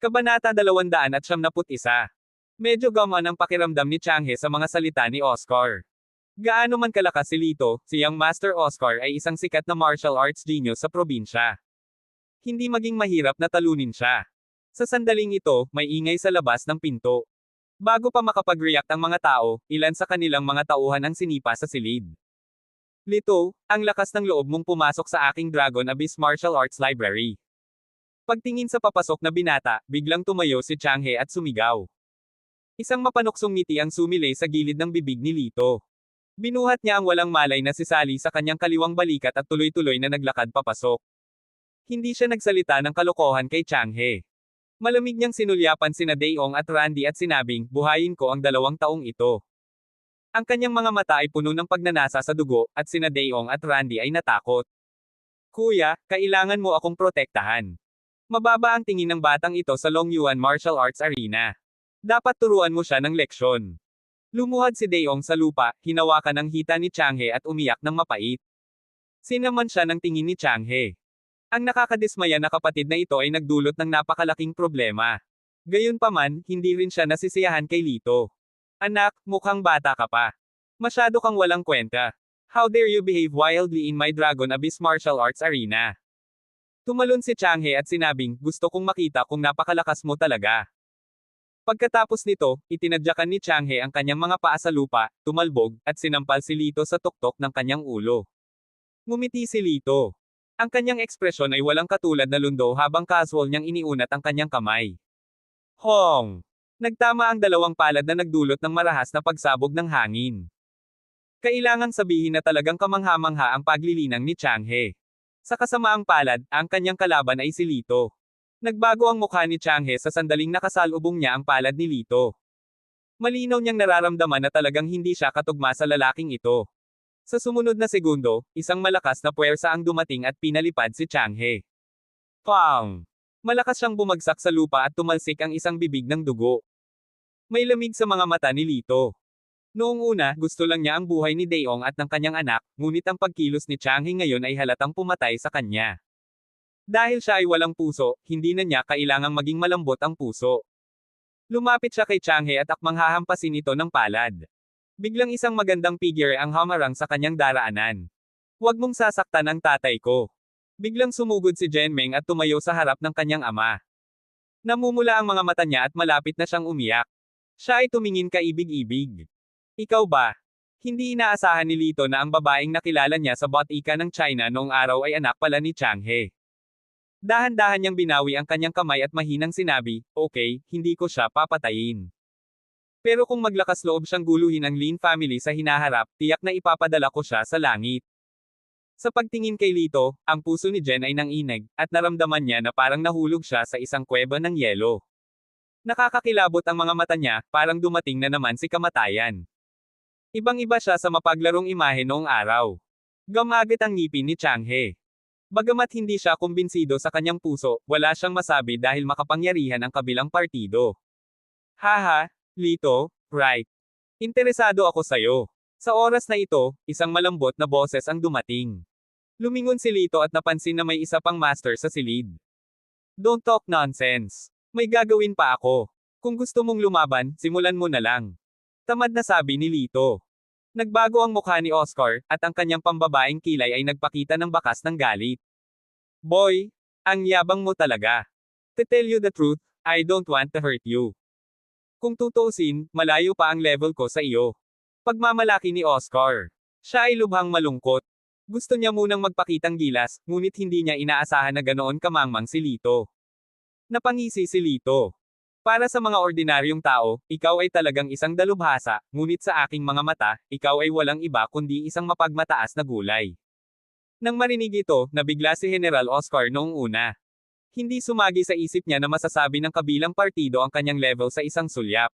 Kabanata 271. Medyo gamon ang pakiramdam ni Changhe sa mga salita ni Oscar. Gaano man kalakas si Lito, si Young Master Oscar ay isang sikat na martial arts genius sa probinsya. Hindi maging mahirap na talunin siya. Sa sandaling ito, may ingay sa labas ng pinto. Bago pa makapag-react ang mga tao, ilan sa kanilang mga tauhan ang sinipa sa silid. Lito, ang lakas ng loob mong pumasok sa aking Dragon Abyss Martial Arts Library. Pagtingin sa papasok na binata, biglang tumayo si Changhe at sumigaw. Isang mapanuksong ngiti ang sumilay sa gilid ng bibig ni Lito. Binuhat niya ang walang malay na si Sally sa kanyang kaliwang balikat at tuloy-tuloy na naglakad papasok. Hindi siya nagsalita ng kalokohan kay Changhe. Malamig niyang sinulyapan sina Daeong at Randy at sinabing, buhayin ko ang 2 taong ito. Ang kanyang mga mata ay puno ng pagnanasa sa dugo, at sina Daeong at Randy ay natakot. Kuya, kailangan mo akong protektahan. Mababa ang tingin ng batang ito sa Longyuan Martial Arts Arena. Dapat turuan mo siya ng leksyon. Lumuhad si Daeong sa lupa, hinawakan ang hita ni Changhe at umiyak ng mapait. Sinaman siya ng tingin ni Changhe. Ang nakakadismaya na kapatid na ito ay nagdulot ng napakalaking problema. Gayunpaman, hindi rin siya nasisiyahan kay Lito. Anak, mukhang bata ka pa. Masyado kang walang kwenta. How dare you behave wildly in my Dragon Abyss Martial Arts Arena? Tumalon si Changhe at sinabing, gusto kong makita kung napakalakas mo talaga. Pagkatapos nito, itinadyakan ni Changhe ang kanyang mga paa sa lupa, tumalbog, at sinampal si Lito sa tuktok ng kanyang ulo. Ngumiti si Lito. Ang kanyang ekspresyon ay walang katulad na lundo habang casual niyang iniunat ang kanyang kamay. Hong! Nagtama ang 2 palad na nagdulot ng marahas na pagsabog ng hangin. Kailangang sabihin na talagang kamangha-mangha ang paglilinang ni Changhe. Sa kasamaang palad, ang kanyang kalaban ay si Lito. Nagbago ang mukha ni Changhe sa sandaling nakasalubong niya ang palad ni Lito. Malinaw niyang nararamdaman na talagang hindi siya katugma sa lalaking ito. Sa sumunod na segundo, isang malakas na puwersa ang dumating at pinalipad si Changhe. Pang! Malakas siyang bumagsak sa lupa at tumalsik ang isang bibig ng dugo. May lamig sa mga mata ni Lito. Noong una, gusto lang niya ang buhay ni Daeong at ng kanyang anak, ngunit ang pagkilos ni Changhe ngayon ay halatang pumatay sa kanya. Dahil siya ay walang puso, hindi na niya kailangang maging malambot ang puso. Lumapit siya kay Changhe at akmang hahampasin ito ng palad. Biglang isang magandang figure ang hamarang sa kanyang daraanan. Huwag mong sasaktan ang tatay ko. Biglang sumugod si Genmeng at tumayo sa harap ng kanyang ama. Namumula ang mga mata niya at malapit na siyang umiyak. Siya ay tumingin kaibig-ibig. Ikaw ba? Hindi inaasahan ni Lito na ang babaeng nakilala niya sa botika ng China noong araw ay anak pala ni Changhe. Dahan-dahan niyang binawi ang kanyang kamay at mahinang sinabi, okay, hindi ko siya papatayin. Pero kung maglakas loob siyang guluhin ang Lin family sa hinaharap, tiyak na ipapadala ko siya sa langit. Sa pagtingin kay Lito, ang puso ni Jen ay nanginag, at naramdaman niya na parang nahulog siya sa isang kuweba ng yelo. Nakakakilabot ang mga mata niya, parang dumating na naman si kamatayan. Ibang-iba siya sa mapaglarong imahe noong araw. Gamagit ang ngipin ni Changhe. Bagamat hindi siya kumbinsido sa kanyang puso, wala siyang masabi dahil makapangyarihan ang kabilang partido. Haha, Lito, right. Interesado ako sa'yo. Sa oras na ito, isang malambot na boses ang dumating. Lumingon si Lito at napansin na may isa pang master sa silid. Don't talk nonsense. May gagawin pa ako. Kung gusto mong lumaban, simulan mo na lang. Tamad na sabi ni Lito. Nagbago ang mukha ni Oscar, at ang kanyang pambabaeng kilay ay nagpakita ng bakas ng galit. Boy, ang yabang mo talaga. To tell you the truth, I don't want to hurt you. Kung tutuusin, malayo pa ang level ko sa iyo. Pagmamalaki ni Oscar. Siya ay lubhang malungkot. Gusto niya munang magpakitang gilas, ngunit hindi niya inaasahan na ganoon kamangmang si Lito. Napangisi si Lito. Para sa mga ordinaryong tao, ikaw ay talagang isang dalubhasa, ngunit sa aking mga mata, ikaw ay walang iba kundi isang mapagmataas na gulay. Nang marinig ito, nabigla si General Oscar noong una. Hindi sumagi sa isip niya na masasabi ng kabilang partido ang kanyang level sa isang sulyap.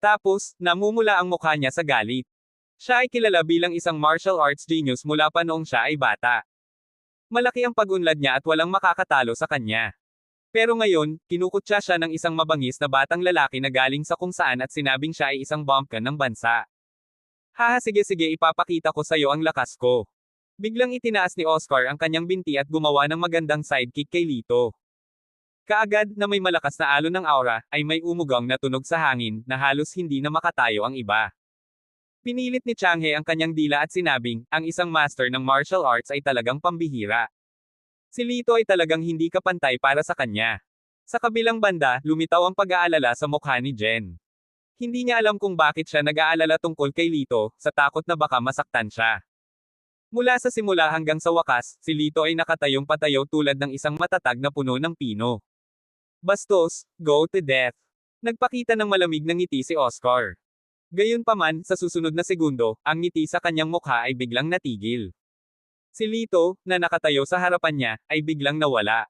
Tapos, namumula ang mukha niya sa galit. Siya ay kilala bilang isang martial arts genius mula pa noong siya ay bata. Malaki ang pag-unlad niya at walang makakatalo sa kanya. Pero ngayon, kinukutya siya ng isang mabangis na batang lalaki na galing sa kung saan at sinabing siya ay isang bumpkin ng bansa. Haha, sige ipapakita ko sa'yo ang lakas ko. Biglang itinaas ni Oscar ang kanyang binti at gumawa ng magandang sidekick kay Lito. Kaagad na may malakas na alon ng aura, ay may umugang na tunog sa hangin, na halos hindi na makatayo ang iba. Pinilit ni Changhe ang kanyang dila at sinabing, ang isang master ng martial arts ay talagang pambihira. Si Lito ay talagang hindi kapantay para sa kanya. Sa kabilang banda, lumitaw ang pag-aalala sa mukha ni Jen. Hindi niya alam kung bakit siya nag-aalala tungkol kay Lito, sa takot na baka masaktan siya. Mula sa simula hanggang sa wakas, si Lito ay nakatayong patayo tulad ng isang matatag na puno ng pino. Bastos, go to death. Nagpakita ng malamig na ngiti si Oscar. Gayunpaman, sa susunod na segundo, ang ngiti sa kanyang mukha ay biglang natigil. Si Lito, na nakatayo sa harapan niya, ay biglang nawala.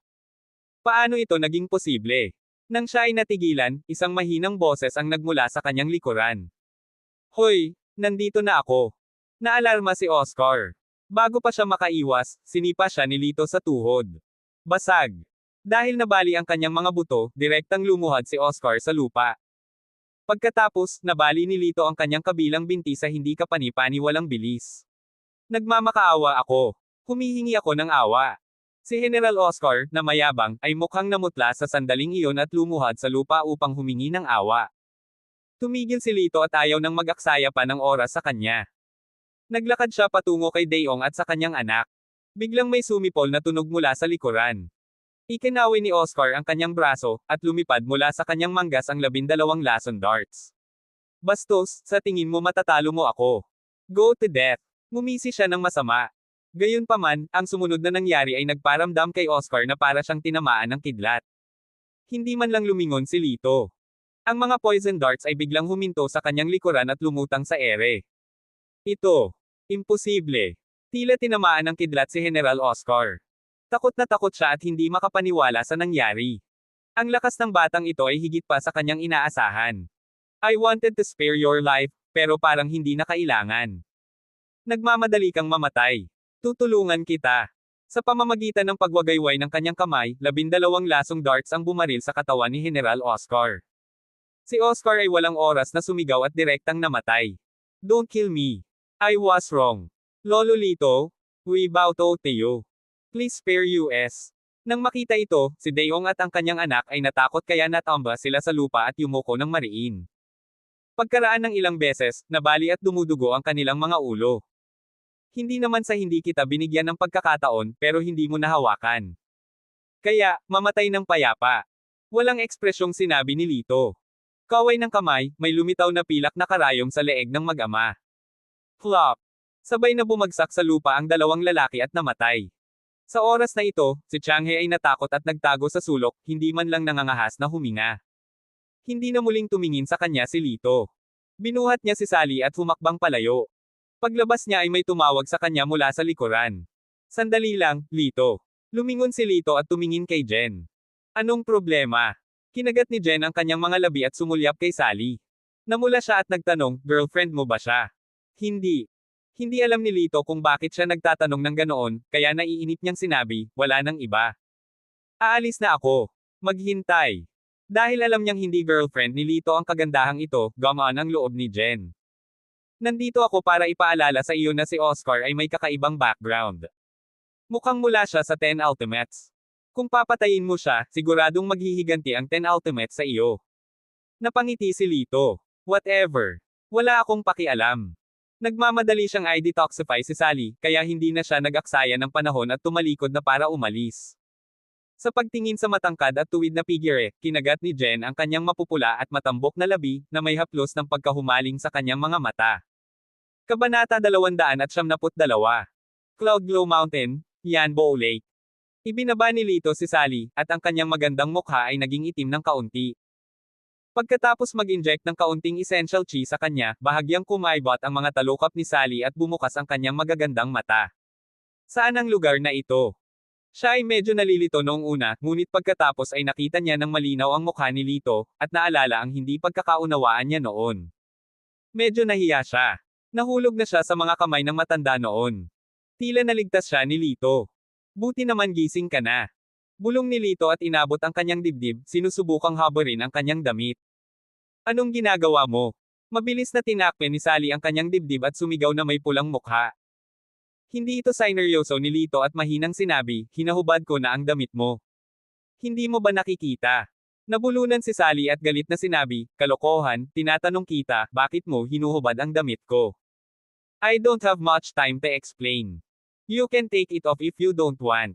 Paano ito naging posible? Nang siya ay natigilan, isang mahinang boses ang nagmula sa kanyang likuran. Hoy, nandito na ako. Naalarma si Oscar. Bago pa siya makaiwas, sinipa siya ni Lito sa tuhod. Basag. Dahil nabali ang kanyang mga buto, direktang lumuhad si Oscar sa lupa. Pagkatapos, nabali ni Lito ang kanyang kabilang binti sa hindi kapani-paniwalang bilis. Nagmamakaawa ako. Humihingi ako ng awa. Si General Oscar, na mayabang, ay mukhang namutla sa sandaling iyon at lumuhad sa lupa upang humingi ng awa. Tumigil si Lito at ayaw nang mag-aksaya pa ng oras sa kanya. Naglakad siya patungo kay Daeong at sa kanyang anak. Biglang may sumipol na tunog mula sa likuran. Ikinawi ni Oscar ang kanyang braso, at lumipad mula sa kanyang manggas ang 12 lason darts. Bastos, sa tingin mo matatalo mo ako. Go to death. Ngumisi siya ng masama. Gayunpaman, ang sumunod na nangyari ay nagparamdam kay Oscar na para siyang tinamaan ng kidlat. Hindi man lang lumingon si Lito. Ang mga poison darts ay biglang huminto sa kanyang likuran at lumutang sa ere. Ito. Imposible. Tila tinamaan ng kidlat si General Oscar. Takot na takot siya at hindi makapaniwala sa nangyari. Ang lakas ng batang ito ay higit pa sa kanyang inaasahan. I wanted to spare your life, pero parang hindi na kailangan. Nagmamadali kang mamatay. Tutulungan kita. Sa pamamagitan ng pagwagayway ng kanyang kamay, 12 lasong darts ang bumaril sa katawan ni General Oscar. Si Oscar ay walang oras na sumigaw at direktang namatay. Don't kill me. I was wrong. Lolo Lito, we bow to you. Please spare us. Nang makita ito, si Daeong at ang kanyang anak ay natakot kaya natamba sila sa lupa at yumuko ng mariin. Pagkaraan ng ilang beses, nabali at dumudugo ang kanilang mga ulo. Hindi naman sa hindi kita binigyan ng pagkakataon, pero hindi mo nahawakan. Kaya, mamatay ng payapa. Walang ekspresyong sinabi ni Lito. Kaway ng kamay, may lumitaw na pilak na karayom sa leeg ng mag-ama. Flop! Sabay na bumagsak sa lupa ang dalawang lalaki at namatay. Sa oras na ito, si Changhe ay natakot at nagtago sa sulok, hindi man lang nangangahas na huminga. Hindi na muling tumingin sa kanya si Lito. Binuhat niya si Sally at humakbang palayo. Paglabas niya ay may tumawag sa kanya mula sa likuran. Sandali lang, Lito. Lumingon si Lito at tumingin kay Jen. Anong problema? Kinagat ni Jen ang kanyang mga labi at sumulyap kay Sally. Namula siya at nagtanong, girlfriend mo ba siya? Hindi. Hindi alam ni Lito kung bakit siya nagtatanong ng ganoon, kaya naiinip niyang sinabi, wala nang iba. Aalis na ako. Maghintay. Dahil alam niyang hindi girlfriend ni Lito ang kagandahang ito, gumaan ang loob ni Jen. Nandito ako para ipaalala sa iyo na si Oscar ay may kakaibang background. Mukhang mula siya sa 10 Ultimates. Kung papatayin mo siya, siguradong maghihiganti ang 10 Ultimates sa iyo. Napangiti si Lito. Whatever. Wala akong pakialam. Nagmamadali siyang i-detoxify si Sally, kaya hindi na siya nag-aksaya ng panahon at tumalikod na para umalis. Sa pagtingin sa matangkad at tuwid na figure, kinagat ni Jen ang kanyang mapupula at matambok na labi, na may haplos ng pagkahumaling sa kanyang mga mata. Kabanata 272. Cloudglow Mountain, Yanbo Lake. Ibinaba ni Lito si Sally, at ang kanyang magandang mukha ay naging itim ng kaunti. Pagkatapos mag-inject ng kaunting essential chi sa kanya, bahagyang kumaibot ang mga talukap ni Sally at bumukas ang kanyang magagandang mata. Saan ang lugar na ito? Siya ay medyo nalilito noong una, ngunit pagkatapos ay nakita niya ng malinaw ang mukha ni Lito, at naalala ang hindi pagkakaunawaan niya noon. Medyo nahiya siya. Nahulog na siya sa mga kamay ng matanda noon. Tila naligtas siya ni Lito. Buti naman gising ka na. Bulong ni Lito at inabot ang kanyang dibdib, sinusubukang habarin ang kanyang damit. Anong ginagawa mo? Mabilis na tinakpe ni Sally ang kanyang dibdib at sumigaw na may pulang mukha. Hindi ito sineryoso ni Lito at mahinang sinabi, hinahubad ko na ang damit mo. Hindi mo ba nakikita? Nabulunan si Sally at galit na sinabi, kalokohan, tinatanong kita, bakit mo hinuhubad ang damit ko? I don't have much time to explain. You can take it off if you don't want.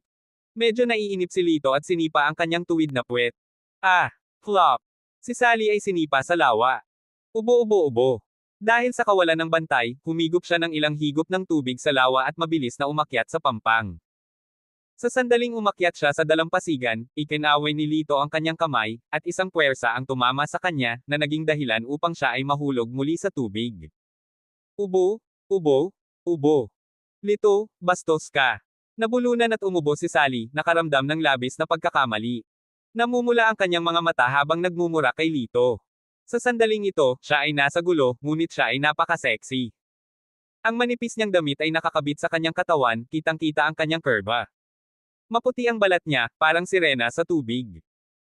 Medyo naiinip si Lito at sinipa ang kanyang tuwid na puwet. Ah, flop. Si Sally ay sinipa sa lawa. Ubo-ubo-ubo. Dahil sa kawalan ng bantay, humigop siya ng ilang higop ng tubig sa lawa at mabilis na umakyat sa pampang. Sa sandaling umakyat siya sa dalampasigan, ikinaway ni Lito ang kanyang kamay, at isang puwersa ang tumama sa kanya, na naging dahilan upang siya ay mahulog muli sa tubig. Ubo, ubo, ubo. Lito, bastos ka. Nabulunan at umubo si Sally, nakaramdam ng labis na pagkakamali. Namumula ang kanyang mga mata habang nagmumura kay Lito. Sa sandaling ito, siya ay nasa gulo, ngunit siya ay napaka-sexy. Ang manipis niyang damit ay nakakabit sa kanyang katawan, kitang-kita ang kanyang kurba. Maputi ang balat niya, parang sirena sa tubig.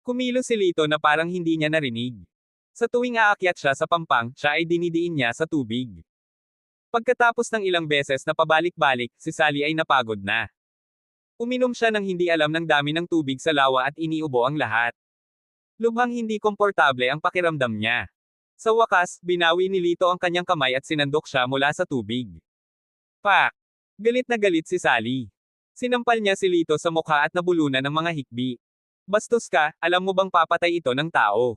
Kumilos si Lito na parang hindi niya narinig. Sa tuwing aakyat siya sa pampang, siya ay dinidiin niya sa tubig. Pagkatapos ng ilang beses na pabalik-balik, si Sally ay napagod na. Uminom siya ng hindi alam ng dami ng tubig sa lawa at iniubo ang lahat. Lubhang hindi komportable ang pakiramdam niya. Sa wakas, binawi ni Lito ang kanyang kamay at sinandok siya mula sa tubig. Pak! Galit na galit si Sally. Sinampal niya si Lito sa mukha at nabulunan ng mga hikbi. Bastos ka, alam mo bang papatay ito ng tao?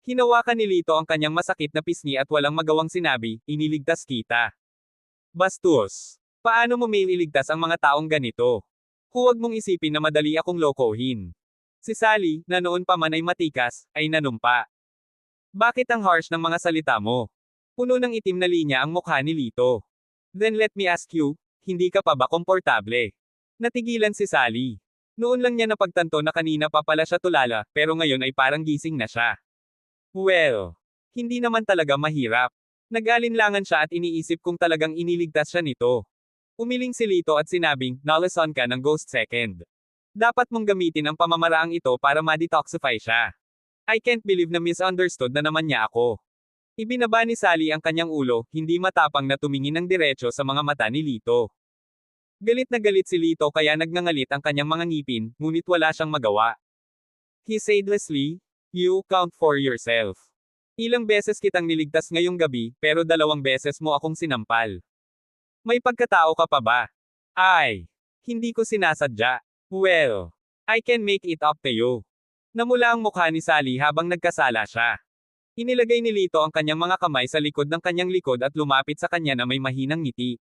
Hinawakan ni Lito ang kanyang masakit na pisngi at walang magawang sinabi, iniligtas kita. Bastos! Paano mo may iligtas ang mga taong ganito? Huwag mong isipin na madali akong lokohin. Si Sally, na noon pa man ay matikas, ay nanumpa. Bakit ang harsh ng mga salita mo? Puno ng itim na linya ang mukha ni Lito. Then let me ask you, hindi ka pa ba komportable? Natigilan si Sally. Noon lang niya napagtanto na kanina pa pala siya tulala, pero ngayon ay parang gising na siya. Well, hindi naman talaga mahirap. Nag-alinlangan siya at iniisip kung talagang iniligtas siya nito. Umiling si Lito at sinabing, nalason ka ng ghost second. Dapat mong gamitin ang pamamaraang ito para ma-detoxify siya. I can't believe na misunderstood na naman niya ako. Ibinaba ni Sally ang kanyang ulo, hindi matapang na tumingin ng diretso sa mga mata ni Lito. Galit na galit si Lito kaya nagngangalit ang kanyang mga ngipin, ngunit wala siyang magawa. He said Leslie, you count for yourself. Ilang beses kitang niligtas ngayong gabi, pero 2 beses mo akong sinampal. May pagkatao ka pa ba? Ay, hindi ko sinasadya. Well, I can make it up to you. Namula ang mukha ni Sally habang nagkasala siya. Inilagay ni Lito ang kanyang mga kamay sa likod ng kanyang likod at lumapit sa kanya na may mahinang ngiti.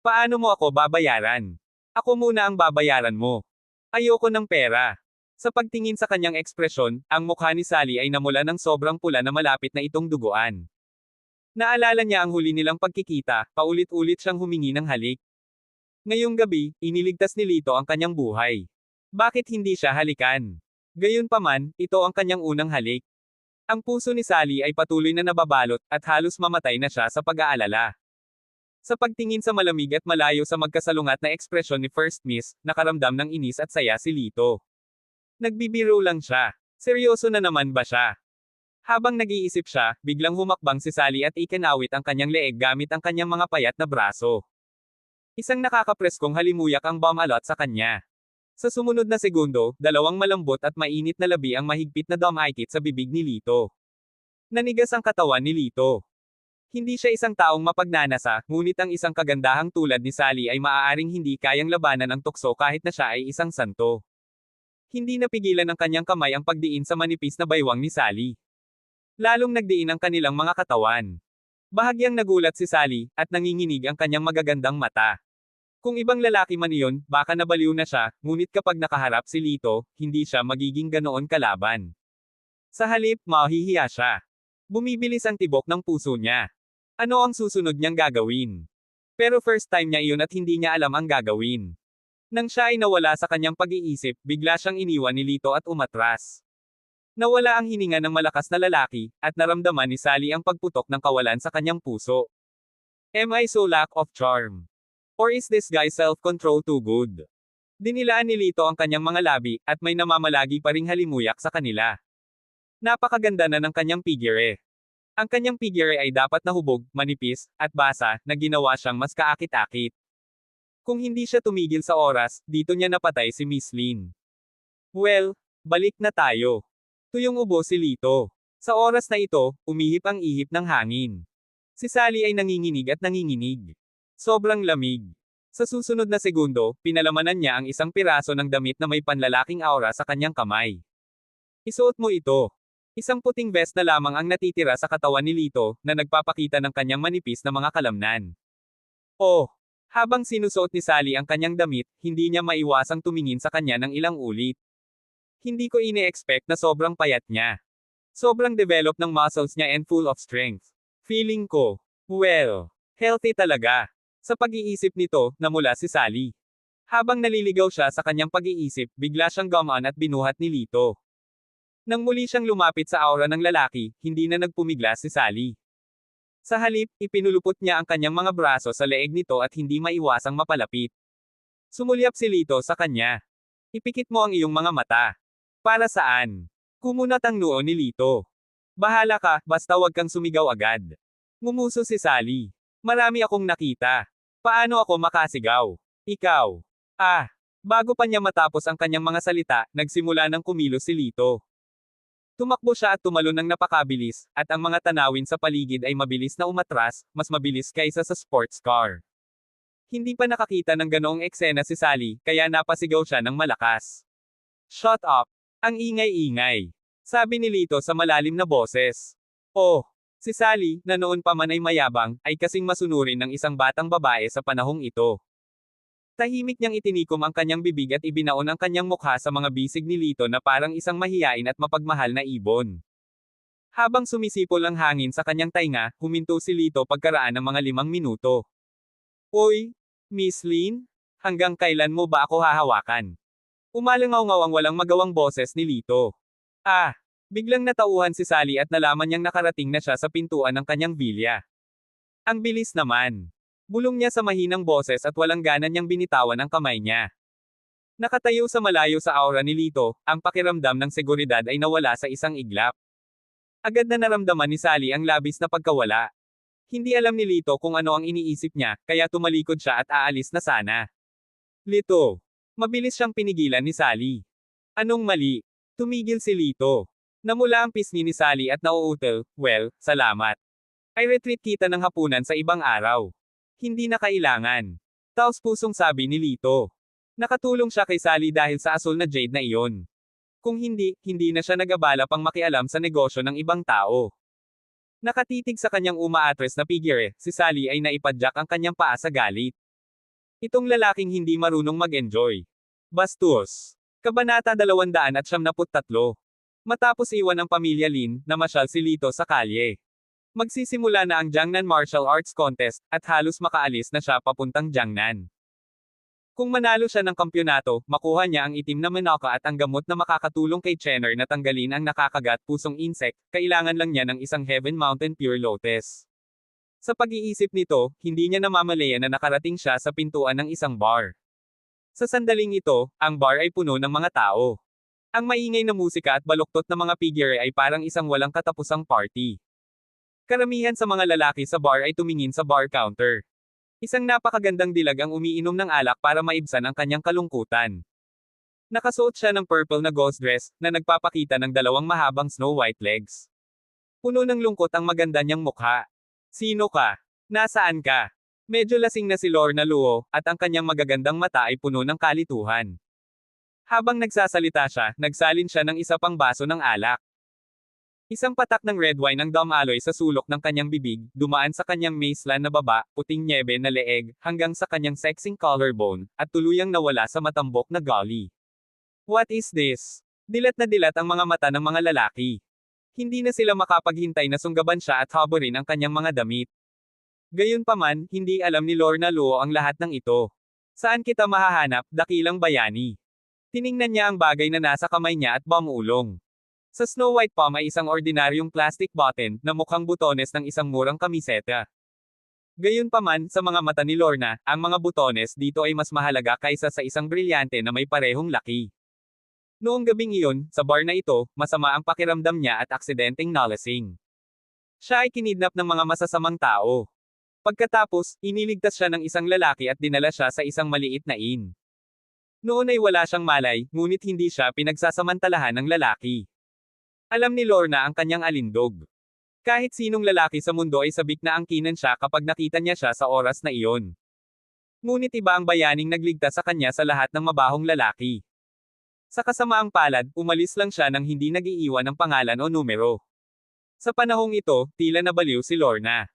Paano mo ako babayaran? Ako muna ang babayaran mo. Ayoko ng pera. Sa pagtingin sa kanyang ekspresyon, ang mukha ni Sally ay namula ng sobrang pula na malapit na itong duguan. Naalala niya ang huli nilang pagkikita, paulit-ulit siyang humingi ng halik. Ngayong gabi, iniligtas ni Lito ang kanyang buhay. Bakit hindi siya halikan? Gayunpaman, ito ang kanyang unang halik. Ang puso ni Sally ay patuloy na nababalot, at halos mamatay na siya sa pag-aalala. Sa pagtingin sa malamig at malayo sa magkasalungat na ekspresyon ni First Miss, nakaramdam ng inis at saya si Lito. Nagbibiro lang siya. Seryoso na naman ba siya? Habang nag-iisip siya, biglang humakbang si Sally at ikinawit ang kanyang leeg gamit ang kanyang mga payat na braso. Isang nakakapreskong halimuyak ang bumalot sa kanya. Sa sumunod na segundo, 2 malambot at mainit na labi ang mahigpit na dumikit sa bibig ni Lito. Nanigas ang katawan ni Lito. Hindi siya isang taong mapagnanasa, ngunit ang isang kagandahang tulad ni Sally ay maaaring hindi kayang labanan ang tukso kahit na siya ay isang santo. Hindi napigilan ng kanyang kamay ang pagdiin sa manipis na baywang ni Sally. Lalong nagdiin ang kanilang mga katawan. Bahagyang nagulat si Sally, at nanginginig ang kanyang magagandang mata. Kung ibang lalaki man iyon, baka nabaliw na siya, ngunit kapag nakaharap si Lito, hindi siya magiging ganoon kalaban. Sa halip, mahihiya siya. Bumibilis ang tibok ng puso niya. Ano ang susunod niyang gagawin? Pero first time niya iyon at hindi niya alam ang gagawin. Nang siya ay nawala sa kanyang pag-iisip, bigla siyang iniwan ni Lito at umatras. Nawala ang hininga ng malakas na lalaki, at naramdaman ni Sally ang pagputok ng kawalan sa kanyang puso. Am I so lack of charm? Or is this guy self-control too good? Dinilaan ni Lito ang kanyang mga labi, at may namamalagi pa ring halimuyak sa kanila. Napakaganda na ng kanyang figure. Ang kanyang figure ay dapat na hubog, manipis, at basa, na ginawa siyang mas kaakit-akit. Kung hindi siya tumigil sa oras, dito niya napatay si Miss Lin. Well, Balik na tayo. Tuyong ubo si Lito. Sa oras na ito, umihip ang ihip ng hangin. Si Sally ay nanginginig at nanginginig. Sobrang lamig. Sa susunod na segundo, pinalamanan niya ang isang piraso ng damit na may panlalaking aura sa kanyang kamay. Isuot mo ito. Isang puting vest na lamang ang natitira sa katawan ni Lito, na nagpapakita ng kanyang manipis na mga kalamnan. Oh! Habang sinusuot ni Sally ang kanyang damit, hindi niya maiwasang tumingin sa kanya ng ilang ulit. Hindi ko ine-expect na sobrang payat niya. Sobrang develop ng muscles niya and full of strength. Feeling ko, well, healthy talaga. Sa pag-iisip nito, namula si Sally. Habang naliligaw siya sa kanyang pag-iisip, bigla siyang gumaan at binuhat ni Lito. Nang muli siyang lumapit sa aura ng lalaki, hindi na nagpumigla si Sally. Sa halip, ipinulupot niya ang kanyang mga braso sa leeg nito at hindi maiwasang mapalapit. Sumulyap si Lito sa kanya. Ipikit mo ang iyong mga mata. Para saan? Kumunat ang noo ni Lito. Bahala ka, basta wag kang sumigaw agad. Ngumuso si Sally. Marami akong nakita. Paano ako makasigaw? Ikaw. Bago pa niya matapos ang kanyang mga salita, nagsimula ng kumilos si Lito. Tumakbo siya at tumalon ng napakabilis, at ang mga tanawin sa paligid ay mabilis na umatras, mas mabilis kaysa sa sports car. Hindi pa nakakita ng ganoong eksena si Sally, kaya napasigaw siya ng malakas. Shut up! Ang ingay-ingay. Sabi ni Lito sa malalim na boses. Oh! Si Sally, na noon pa man ay mayabang, ay kasing masunurin ng isang batang babae sa panahong ito. Tahimik niyang itinikom ang kanyang bibig at ibinaon ang kanyang mukha sa mga bisig ni Lito na parang isang mahiyain at mapagmahal na ibon. Habang sumisipol ang hangin sa kanyang tainga, huminto si Lito pagkaraan ng mga 5 minuto. Uy, Miss Lin? Hanggang kailan mo ba ako hahawakan? Umalangaw-ngaw ang walang magawang boses ni Lito. Biglang natauhan si Sally at nalaman niyang nakarating na siya sa pintuan ng kanyang vilya. Ang bilis naman. Bulong niya sa mahinang boses at walang gana niyang binitawan ang kamay niya. Nakatayo sa malayo sa aura ni Lito, ang pakiramdam ng seguridad ay nawala sa isang iglap. Agad na naramdaman ni Sally ang labis na pagkawala. Hindi alam ni Lito kung ano ang iniisip niya, kaya tumalikod siya at aalis na sana. Lito. Mabilis siyang pinigilan ni Sally. Anong mali? Tumigil si Lito. Namula ang pisngi ni Sally at nauutal, well, salamat. Ay retreat kita ng hapunan sa ibang araw. Hindi na kailangan. Taos-pusong sabi ni Lito. Nakatulong siya kay Sally dahil sa asul na jade na iyon. Kung hindi, hindi na siya nag-abala pang makialam sa negosyo ng ibang tao. Nakatitig sa kanyang umaatres na figure, si Sally ay naipadyak ang kanyang paa sa galit. Itong lalaking hindi marunong mag-enjoy. Bastos. Kabanata 273. Matapos iwan ang pamilya Lin, namasyal si Lito sa kalye. Magsisimula na ang Jiangnan Martial Arts Contest, at halos makaalis na siya papuntang Jiangnan. Kung manalo siya ng kampyonato, makuha niya ang itim na manaka at ang gamot na makakatulong kay Chenner na tanggalin ang nakakagat pusong insect, kailangan lang niya ng isang Heaven Mountain Pure Lotus. Sa pag-iisip nito, hindi niya namamalayan na nakarating siya sa pintuan ng isang bar. Sa sandaling ito, ang bar ay puno ng mga tao. Ang maingay na musika at baluktot na mga figure ay parang isang walang katapusang party. Karamihan sa mga lalaki sa bar ay tumingin sa bar counter. Isang napakagandang dilag ang umiinom ng alak para maibsan ang kanyang kalungkutan. Nakasuot siya ng purple na ghost dress, na nagpapakita ng 2 mahabang snow white legs. Puno ng lungkot ang maganda niyang mukha. Sino ka? Nasaan ka? Medyo lasing na si Lorna Luo, at ang kanyang magagandang mata ay puno ng kalituhan. Habang nagsasalita siya, nagsalin siya ng isa pang baso ng alak. Isang patak ng red wine ang dumaloy sa sulok ng kanyang bibig, dumaan sa kanyang maceland na baba, puting nyebe na leeg, hanggang sa kanyang sexing collarbone, at tuluyang nawala sa matambok na gully. What is this? Dilat na dilat ang mga mata ng mga lalaki. Hindi na sila makapaghintay na sunggaban siya at haburin ang kanyang mga damit. Gayunpaman, hindi alam ni Lorna Luo ang lahat ng ito. Saan kita mahahanap, dakilang bayani? Tiningnan niya ang bagay na nasa kamay niya at bumulong. Sa Snow White palm ay isang ordinaryong plastic button, na mukhang butones ng isang murang kamiseta. Gayunpaman, sa mga mata ni Lorna, ang mga butones dito ay mas mahalaga kaysa sa isang brilyante na may parehong laki. Noong gabing iyon, sa bar na ito, masama ang pakiramdam niya at aksidenteng nalasing. Siya ay kinidnap ng mga masasamang tao. Pagkatapos, iniligtas siya ng isang lalaki at dinala siya sa isang maliit na inn. Noon ay wala siyang malay, ngunit hindi siya pinagsasamantalahan ng lalaki. Alam ni Lorna ang kanyang alindog. Kahit sinong lalaki sa mundo ay sabik na angkinan siya kapag nakita niya siya sa oras na iyon. Ngunit iba ang bayaning nagligtas sa kanya sa lahat ng mabahong lalaki. Sa kasamaang palad, umalis lang siya nang hindi nag-iiwan ng pangalan o numero. Sa panahong ito, tila nabaliw si Lorna.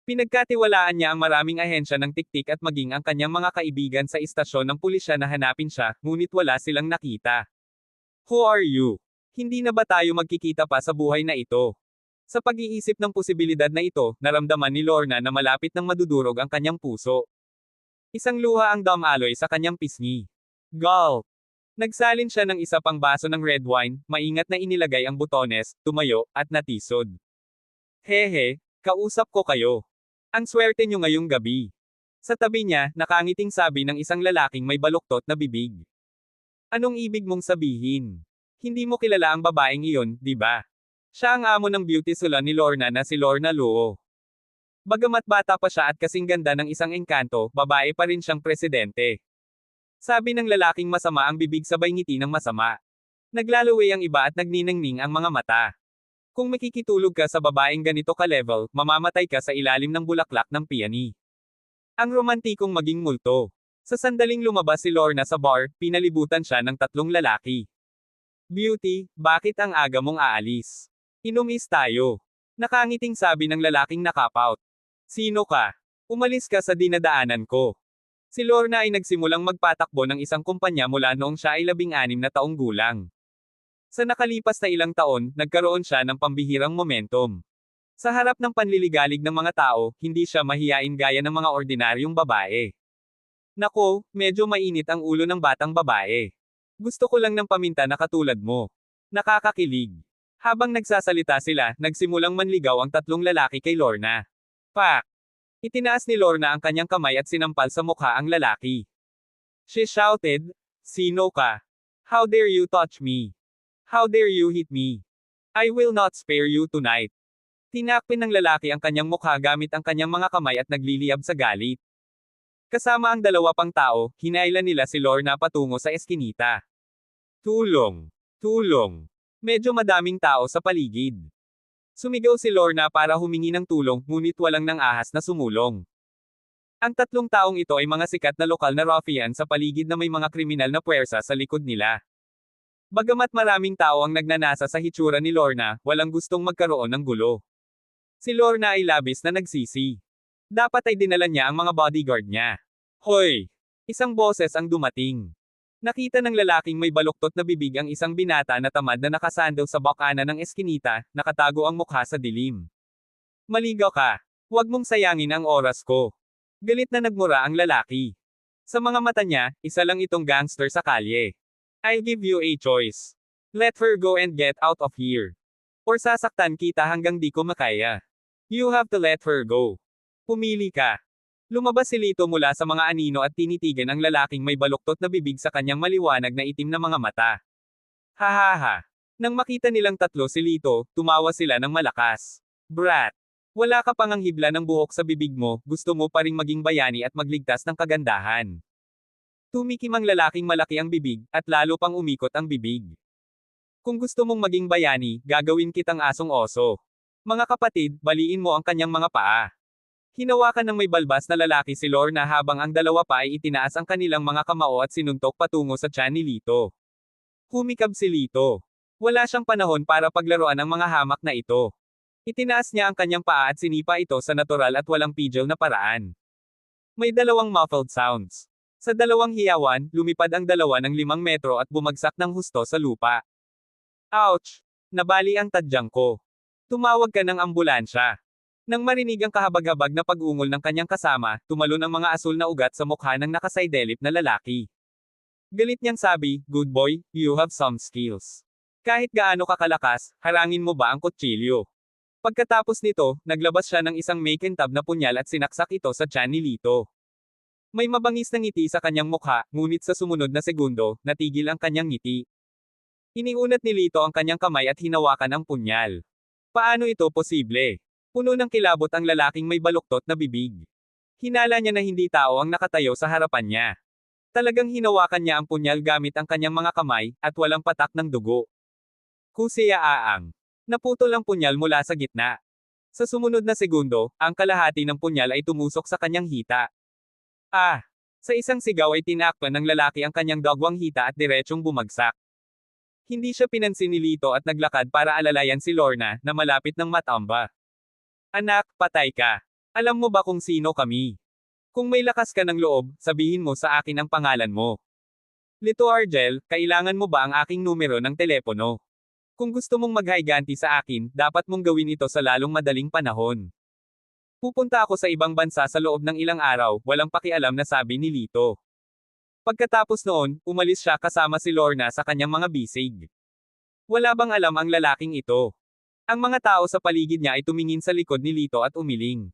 Pinagkatiwalaan niya ang maraming ahensya ng tiktik at maging ang kanyang mga kaibigan sa istasyon ng pulisya na hanapin siya, ngunit wala silang nakita. Who are you? Hindi na ba tayo magkikita pa sa buhay na ito? Sa pag-iisip ng posibilidad na ito, naramdaman ni Lorna na malapit nang madudurog ang kanyang puso. Isang luha ang dumaloy sa kanyang pisngi. Gulp! Nagsalin siya ng isa pang baso ng red wine, maingat na inilagay ang butones, tumayo, at natisod. Hehe, kausap ko kayo. Ang swerte nyo ngayong gabi. Sa tabi niya, nakangiting sabi ng isang lalaking may baluktot na bibig. Anong ibig mong sabihin? Hindi mo kilala ang babaeng iyon, di ba? Siya ang amo ng beauty salon ni Lorna na si Lorna Luo. Bagamat bata pa siya at kasing ganda ng isang engkanto, babae pa rin siyang presidente. Sabi ng lalaking masama ang bibig sabay ngiti ng masama. Naglalaway ang iba at nagniningning ang mga mata. Kung makikitulog ka sa babaeng ganito ka-level, mamamatay ka sa ilalim ng bulaklak ng peony. Ang romantikong maging multo. Sa sandaling lumabas si Lorna sa bar, pinalibutan siya ng tatlong lalaki. Beauty, bakit ang aga mong aalis? Inumis tayo. Nakangiting sabi ng lalaking nakapout. Sino ka? Umalis ka sa dinadaanan ko. Si Lorna ay nagsimulang magpatakbo ng isang kumpanya mula noong siya ay 16 na taong gulang. Sa nakalipas na ilang taon, nagkaroon siya ng pambihirang momentum. Sa harap ng panliligalig ng mga tao, hindi siya mahiyain gaya ng mga ordinaryong babae. Nako, medyo mainit ang ulo ng batang babae. Gusto ko lang ng paminta na katulad mo. Nakakakilig. Habang nagsasalita sila, nagsimulang manligaw ang tatlong lalaki kay Lorna. Pak! Itinaas ni Lorna ang kanyang kamay at sinampal sa mukha ang lalaki. She shouted, "Sino ka? How dare you touch me? How dare you hit me? I will not spare you tonight." Tinakpin ng lalaki ang kanyang mukha gamit ang kanyang mga kamay at nagliliyab sa galit. Kasama ang dalawa pang tao, hinailan nila si Lorna patungo sa eskinita. Tulong! Tulong! Medyo madaming tao sa paligid. Sumigaw si Lorna para humingi ng tulong, ngunit walang nang ahas na sumulong. Ang tatlong taong ito ay mga sikat na lokal na ruffian sa paligid na may mga kriminal na puwersa sa likod nila. Bagamat maraming tao ang nagnanasa sa hitsura ni Lorna, walang gustong magkaroon ng gulo. Si Lorna ay labis na nagsisi. Dapat ay dinala niya ang mga bodyguard niya. Hoy! Isang boses ang dumating. Nakita ng lalaking may baluktot na bibig ang isang binata na tamad na nakasandal sa bakana ng eskinita, nakatago ang mukha sa dilim. Maligaw ka. Huwag mong sayangin ang oras ko. Galit na nagmura ang lalaki. Sa mga mata niya, isa lang itong gangster sa kalye. I'll give you a choice. Let her go and get out of here. Or sasaktan kita hanggang di ko makaya. You have to let her go. Pumili ka. Lumabas si Lito mula sa mga anino at tinitigan ang lalaking may baluktot na bibig sa kanyang maliwanag na itim na mga mata. Hahaha. Nang makita nilang tatlo si Lito, tumawa sila ng malakas. Brat. Wala ka pang ang hibla ng buhok sa bibig mo, gusto mo pa ring maging bayani at magligtas ng kagandahan. Tumikim ang lalaking malaki ang bibig, at lalo pang umikot ang bibig. Kung gusto mong maging bayani, gagawin kitang asong oso. Mga kapatid, baliin mo ang kanyang mga paa. Hinawakan ng may balbas na lalaki si Lorna habang ang dalawa pa ay itinaas ang kanilang mga kamao at sinuntok patungo sa tiyan ni Lito. Humikab si Lito. Wala siyang panahon para paglaruan ang mga hamak na ito. Itinaas niya ang kanyang paa at sinipa ito sa natural at walang pidgel na paraan. May dalawang muffled sounds. Sa dalawang hiyawan, lumipad ang dalawa ng 5 metro at bumagsak ng husto sa lupa. Ouch! Nabali ang tadyang ko. Tumawag ka ng ambulansya. Nang marinig ang kahabag-habag na pag-ungol ng kanyang kasama, tumalon ang mga asul na ugat sa mukha ng nakasaydelip na lalaki. Galit niyang sabi, "Good boy, you have some skills. Kahit gaano ka kalakas, harangin mo ba ang kutsilyo?" Pagkatapos nito, naglabas siya ng isang makintab na punyal at sinaksak ito sa tiyan ni Lito. May mabangis na ngiti sa kanyang mukha, ngunit sa sumunod na segundo, natigil ang kanyang ngiti. Iniunat ni Lito ang kanyang kamay at hinawakan ang punyal. Paano ito posible? Puno ng kilabot ang lalaking may baluktot na bibig. Hinala niya na hindi tao ang nakatayo sa harapan niya. Talagang hinawakan niya ang punyal gamit ang kanyang mga kamay, at walang patak ng dugo. Kusya aang. Naputol ang punyal mula sa gitna. Sa sumunod na segundo, ang kalahati ng punyal ay tumusok sa kanyang hita. Ah! Sa isang sigaw ay tinakpan ng lalaki ang kanyang dagwang hita at diretsong bumagsak. Hindi siya pinansin ni Lito at naglakad para alalayan si Lorna, na malapit ng matamba. Anak, patay ka. Alam mo ba kung sino kami? Kung may lakas ka ng loob, sabihin mo sa akin ang pangalan mo. Lito Argel, kailangan mo ba ang aking numero ng telepono? Kung gusto mong maghayganti sa akin, dapat mong gawin ito sa lalong madaling panahon. Pupunta ako sa ibang bansa sa loob ng ilang araw, walang pakialam na sabi ni Lito. Pagkatapos noon, umalis siya kasama si Lorna sa kanyang mga bisig. Wala bang alam ang lalaking ito? Ang mga tao sa paligid niya ay tumingin sa likod ni Lito at umiling.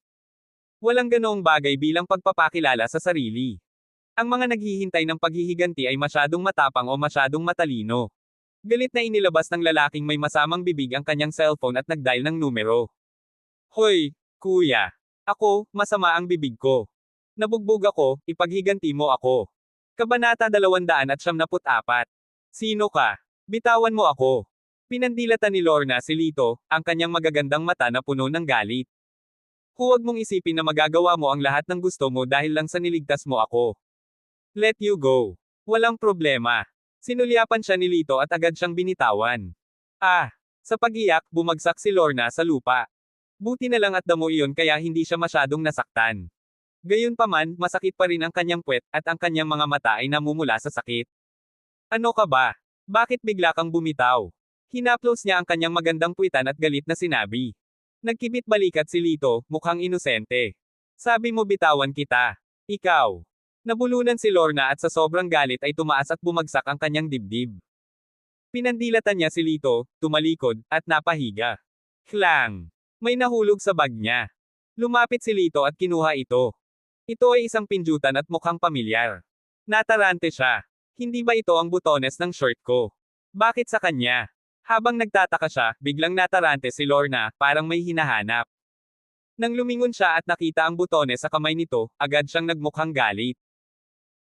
Walang ganoong bagay bilang pagpapakilala sa sarili. Ang mga naghihintay ng paghihiganti ay masyadong matapang o masyadong matalino. Galit na inilabas ng lalaking may masamang bibig ang kanyang cellphone at nag-dial ng numero. Hoy, kuya. Ako, masama ang bibig ko. Nabugbog ako, ipaghiganti mo ako. Kabanata 274. Sino ka? Bitawan mo ako. Pinandilatan ni Lorna si Lito, ang kanyang magagandang mata na puno ng galit. Huwag mong isipin na magagawa mo ang lahat ng gusto mo dahil lang sa niligtas mo ako. Let you go. Walang problema. Sinulyapan siya ni Lito at agad siyang binitawan. Ah! Sa pag-iyak, bumagsak si Lorna sa lupa. Buti na lang at damo iyon kaya hindi siya masyadong nasaktan. Gayunpaman, masakit pa rin ang kanyang puwet, at ang kanyang mga mata ay namumula sa sakit. Ano ka ba? Bakit bigla kang bumitaw? Hinaplos niya ang kanyang magandang puwitan at galit na sinabi. Nagkibit balikat si Lito, mukhang inosente. Sabi mo bitawan kita. Ikaw. Nabulunan si Lorna at sa sobrang galit ay tumaas at bumagsak ang kanyang dibdib. Pinandilatan niya si Lito, tumalikod, at napahiga. Klang! May nahulog sa bag niya. Lumapit si Lito at kinuha ito. Ito ay isang pinjutan at mukhang pamilyar. Natarante siya. Hindi ba ito ang butones ng short ko? Bakit sa kanya? Habang nagtataka siya, biglang natarante si Lorna, parang may hinahanap. Nang lumingon siya at nakita ang butones sa kamay nito, agad siyang nagmukhang galit.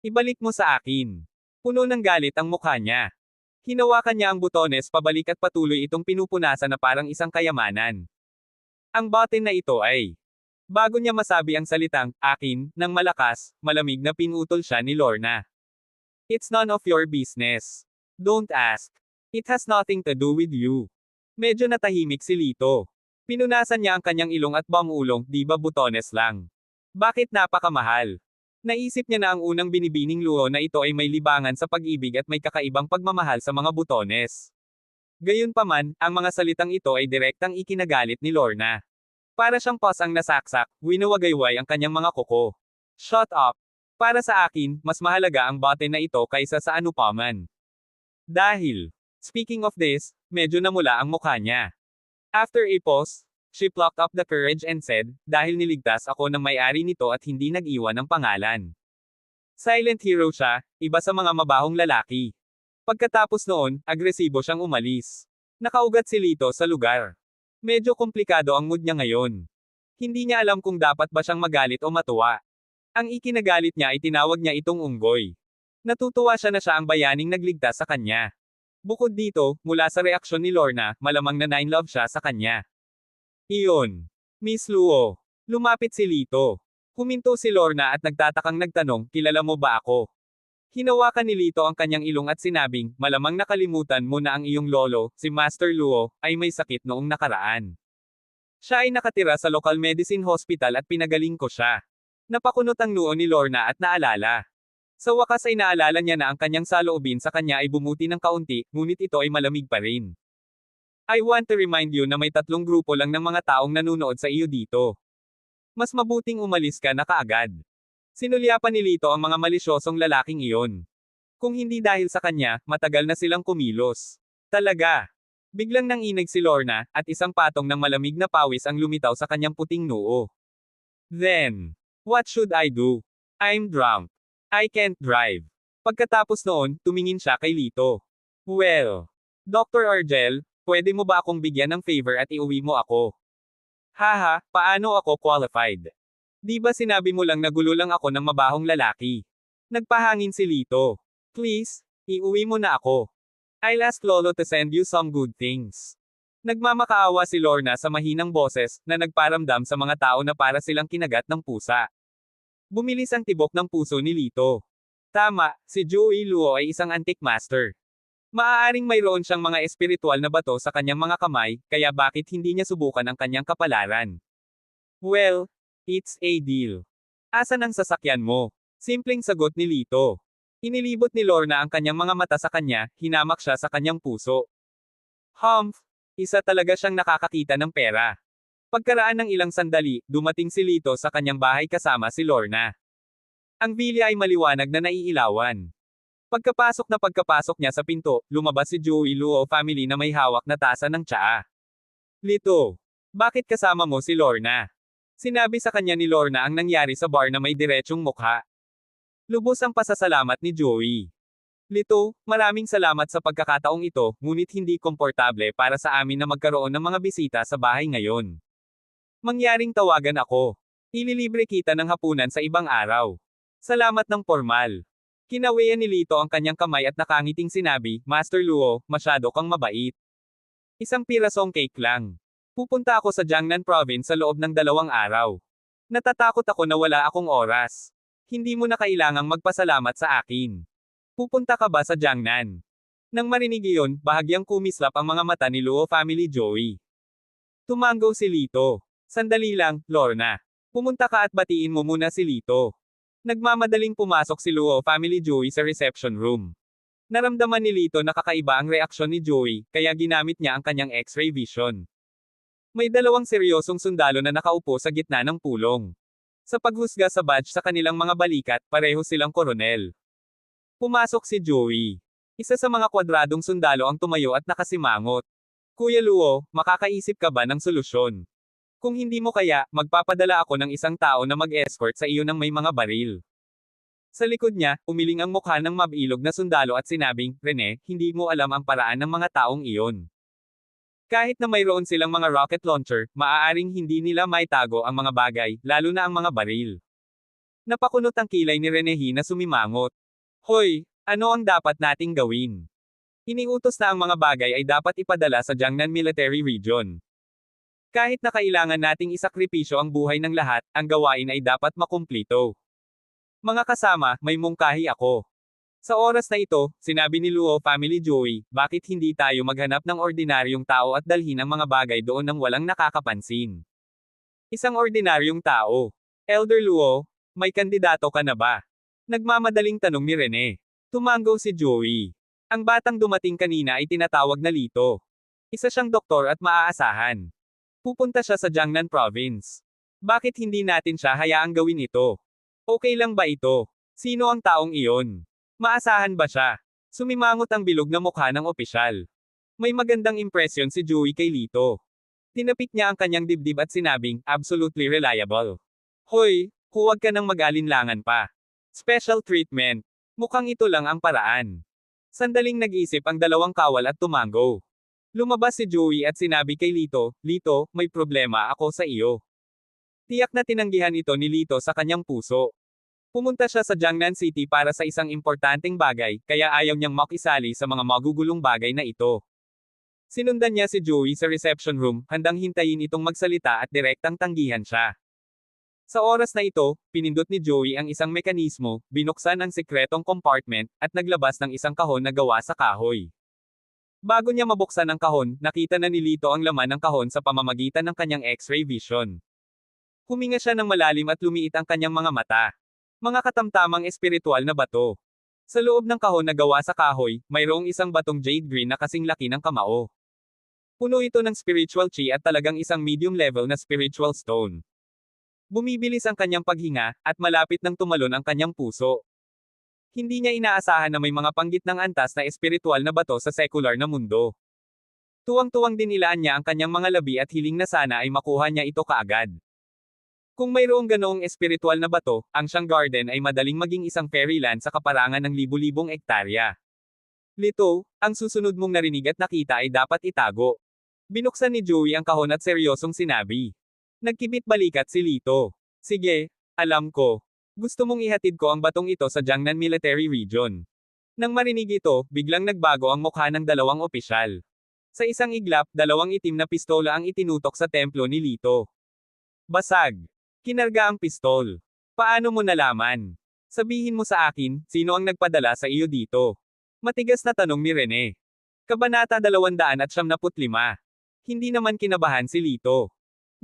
Ibalik mo sa akin. Puno ng galit ang mukha niya. Hinawakan niya ang butones pabalik at patuloy itong pinupunasan na parang isang kayamanan. Ang button na ito ay... Bago niya masabi ang salitang, akin, nang malakas, malamig na pinutol siya ni Lorna. It's none of your business. Don't ask. It has nothing to do with you. Medyo natahimik si Lito. Pinunasan niya ang kanyang ilong at bangulong, di ba butones lang? Bakit napakamahal? Naisip niya na ang unang binibining luho na ito ay may libangan sa pag-ibig at may kakaibang pagmamahal sa mga butones. Gayunpaman, ang mga salitang ito ay direktang ikinagalit ni Lorna. Para siyang pasang nasaksak, winawagayway ang kanyang mga kuko. Shut up! Para sa akin, mas mahalaga ang button na ito kaysa sa anupaman. Dahil... Speaking of this, medyo namula ang mukha niya. After a pause, she plucked up the courage and said, dahil niligtas ako ng may-ari nito at hindi nag-iwan ng pangalan. Silent hero siya, iba sa mga mabahong lalaki. Pagkatapos noon, agresibo siyang umalis. Nakaugat si Lito sa lugar. Medyo komplikado ang mood niya ngayon. Hindi niya alam kung dapat ba siyang magalit o matuwa. Ang ikinagalit niya ay tinawag niya itong unggoy. Natutuwa siya na siya ang bayaning nagligtas sa kanya. Bukod dito, mula sa reaksyon ni Lorna, malamang na nine-love siya sa kanya. Iyon. Miss Luo. Lumapit si Lito. Huminto si Lorna at nagtatakang nagtanong, kilala mo ba ako? Hinawakan ni Lito ang kanyang ilong at sinabing, malamang nakalimutan mo na ang iyong lolo, si Master Luo, ay may sakit noong nakaraan. Siya ay nakatira sa local medicine hospital at pinagaling ko siya. Napakunot ang noo ni Lorna at naalala. Sa wakas ay naalala niya na ang kanyang saloobin sa kanya ay bumuti ng kaunti, ngunit ito ay malamig pa rin. I want to remind you na may 3 grupo lang ng mga taong nanunood sa iyo dito. Mas mabuting umalis ka na kaagad. Sinulyapan ni Lito ang mga malisyosong lalaking iyon. Kung hindi dahil sa kanya, matagal na silang kumilos. Talaga. Biglang nanginig si Lorna, at isang patong ng malamig na pawis ang lumitaw sa kanyang puting noo. Then, what should I do? I'm drunk. I can't drive. Pagkatapos noon, tumingin siya kay Lito. Well, Dr. Argel, pwede mo ba akong bigyan ng favor at iuwi mo ako? Haha, paano ako qualified? Di ba sinabi mo lang na gulo lang ako ng mabahong lalaki? Nagpahangin si Lito. Please, iuwi mo na ako. I'll ask Lolo to send you some good things. Nagmamakaawa si Lorna sa mahinang boses, na nagparamdam sa mga tao na para silang kinagat ng pusa. Bumilis ang tibok ng puso ni Lito. Tama, si Joey Luo ay isang antique master. Maaaring mayroon siyang mga espiritual na bato sa kanyang mga kamay, kaya bakit hindi niya subukan ang kanyang kapalaran? Well, it's a deal. Asan ang sasakyan mo? Simpleng sagot ni Lito. Inilibot ni Lorna ang kanyang mga mata sa kanya, hinamak siya sa kanyang puso. Humph! Isa talaga siyang nakakakita ng pera. Pagkaraan ng ilang sandali, dumating si Lito sa kanyang bahay kasama si Lorna. Ang bilya ay maliwanag na naiilawan. Pagkapasok niya sa pinto, lumabas si Joey Luo family na may hawak na tasa ng tsaa. Lito, bakit kasama mo si Lorna? Sinabi sa kanya ni Lorna ang nangyari sa bar na may diretsyong mukha. Lubos ang pasasalamat ni Joey. Lito, maraming salamat sa pagkakataong ito, ngunit hindi komportable para sa amin na magkaroon ng mga bisita sa bahay ngayon. Mangyaring tawagan ako. Ililibre kita ng hapunan sa ibang araw. Salamat ng formal. Kinawian ni Lito ang kanyang kamay at nakangiting sinabi, Master Luo, masyado kang mabait. Isang pirasong cake lang. Pupunta ako sa Jiangnan Province sa loob ng 2 araw. Natatakot ako na wala akong oras. Hindi mo na kailangang magpasalamat sa akin. Pupunta ka ba sa Jiangnan? Nang marinig iyon, bahagyang kumislap ang mga mata ni Luo family Joey. Tumango si Lito. Sandali lang, Lorna. Pumunta ka at batiin mo muna si Lito. Nagmamadaling pumasok si Luo family Joey sa reception room. Naramdaman ni Lito na kakaiba ang reaksyon ni Joey, kaya ginamit niya ang kanyang X-ray vision. May 2 seryosong sundalo na nakaupo sa gitna ng pulong. Sa paghusga sa badge sa kanilang mga balikat, pareho silang koronel. Pumasok si Joey. Isa sa mga kwadradong sundalo ang tumayo at nakasimangot. Kuya Luo, makakaisip ka ba ng solusyon? Kung hindi mo kaya, magpapadala ako ng isang tao na mag-escort sa iyo ng may mga baril. Sa likod niya, umiling ang mukha ng mabilog na sundalo at sinabing, Rene, hindi mo alam ang paraan ng mga taong iyon. Kahit na mayroon silang mga rocket launcher, maaaring hindi nila maitago ang mga bagay, lalo na ang mga baril. Napakunot ang kilay ni Renehi na sumimangot. Hoy, ano ang dapat nating gawin? Iniutos na ang mga bagay ay dapat ipadala sa Jiangnan Military Region. Kahit na kailangan nating isakripisyo ang buhay ng lahat, ang gawain ay dapat makumplito. Mga kasama, may mungkahi ako. Sa oras na ito, sinabi ni Luo family Joey, bakit hindi tayo maghanap ng ordinaryong tao at dalhin ang mga bagay doon nang walang nakakapansin? Isang ordinaryong tao. Elder Luo, may kandidato ka na ba? Nagmamadaling tanong ni Rene. Tumango si Joey. Ang batang dumating kanina ay tinatawag na Lito. Isa siyang doktor at maaasahan. Pupunta siya sa Jiangnan Province. Bakit hindi natin siya hayaang gawin ito? Okay lang ba ito? Sino ang taong iyon? Maasahan ba siya? Sumimangot ang bilog na mukha ng opisyal. May magandang impresyon si Joey kay Lito. Tinapik niya ang kanyang dibdib at sinabing, absolutely reliable. Hoy, huwag ka nang mag-alinlangan pa. Special treatment. Mukhang ito lang ang paraan. Sandaling nag-isip ang 2 kawal at tumango. Lumabas si Joey at sinabi kay Lito, Lito, may problema ako sa iyo. Tiyak na tinanggihan ito ni Lito sa kanyang puso. Pumunta siya sa Jiangnan City para sa isang importanteng bagay, kaya ayaw niyang makisali sa mga magugulong bagay na ito. Sinundan niya si Joey sa reception room, handang hintayin itong magsalita at direktang tanggihan siya. Sa oras na ito, pinindot ni Joey ang isang mekanismo, binuksan ang sekretong compartment, at naglabas ng isang kahon na gawa sa kahoy. Bago niya mabuksan ang kahon, nakita na ni Lito ang laman ng kahon sa pamamagitan ng kanyang X-ray vision. Huminga siya ng malalim at lumiit ang kanyang mga mata. Mga katamtamang espiritual na bato. Sa loob ng kahon na gawa sa kahoy, mayroong isang batong jade green na kasing laki ng kamao. Puno ito ng spiritual chi at talagang isang medium level na spiritual stone. Bumibilis ang kanyang paghinga, at malapit nang tumalon ang kanyang puso. Hindi niya inaasahan na may mga panggitnang antas na espiritual na bato sa sekular na mundo. Tuwang-tuwang din nilaan niya ang kanyang mga labi at hiling na sana ay makuha niya ito kaagad. Kung mayroong ganoong espiritual na bato, ang Shang Garden ay madaling maging isang fairyland sa kaparangan ng libu-libong ektarya. Lito, ang susunod mong narinig at nakita ay dapat itago. Binuksan ni Joey ang kahon at seryosong sinabi. Nagkibit balikat si Lito. Sige, alam ko. Gusto mong ihatid ko ang batong ito sa Jiangnan Military Region. Nang marinig ito, biglang nagbago ang mukha ng dalawang opisyal. Sa isang iglap, dalawang itim na pistola ang itinutok sa templo ni Lito. Basag. Kinarga ang pistol. Paano mo nalaman? Sabihin mo sa akin, sino ang nagpadala sa iyo dito? Matigas na tanong ni Rene. Kabanata 275. Hindi naman kinabahan si Lito.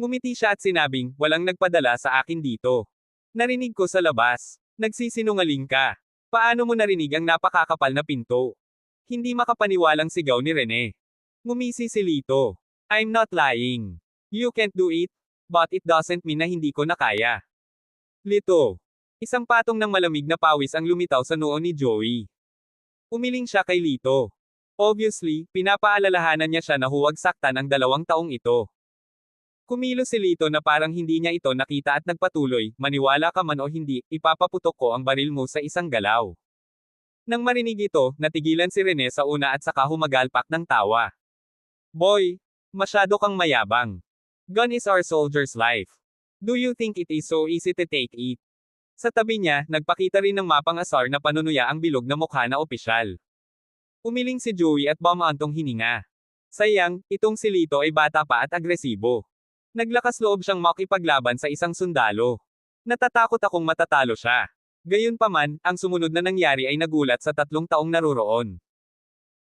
Ngumiti siya at sinabing, walang nagpadala sa akin dito. Narinig ko sa labas. Nagsisinungaling ka. Paano mo narinig ang napakakapal na pinto? Hindi makapaniwalang sigaw ni Rene. Ngumisi si Lito. I'm not lying. You can't do it, but it doesn't mean na hindi ko na kaya. Lito. Isang patong ng malamig na pawis ang lumitaw sa noo ni Joey. Umiling siya kay Lito. Obviously, pinapaalalahanan niya siya na huwag saktan ang 2 taong ito. Kumilos si Lito na parang hindi niya ito nakita at nagpatuloy, maniwala ka man o hindi, ipapaputok ko ang baril mo sa isang galaw. Nang marinig ito, natigilan si Rene sa una at saka humagalpak ng tawa. Boy, masyado kang mayabang. Gun is our soldier's life. Do you think it is so easy to take it? Sa tabi niya, nagpakita rin ng mapang-asar na panunuya ang bilog na mukha na opisyal. Umiling si Joey at bumantong hininga. Sayang, itong si Lito ay bata pa at agresibo. Naglakas loob siyang makipaglaban sa isang sundalo. Natatakot akong matatalo siya. Gayunpaman, ang sumunod na nangyari ay nagulat sa 3 taong naroroon.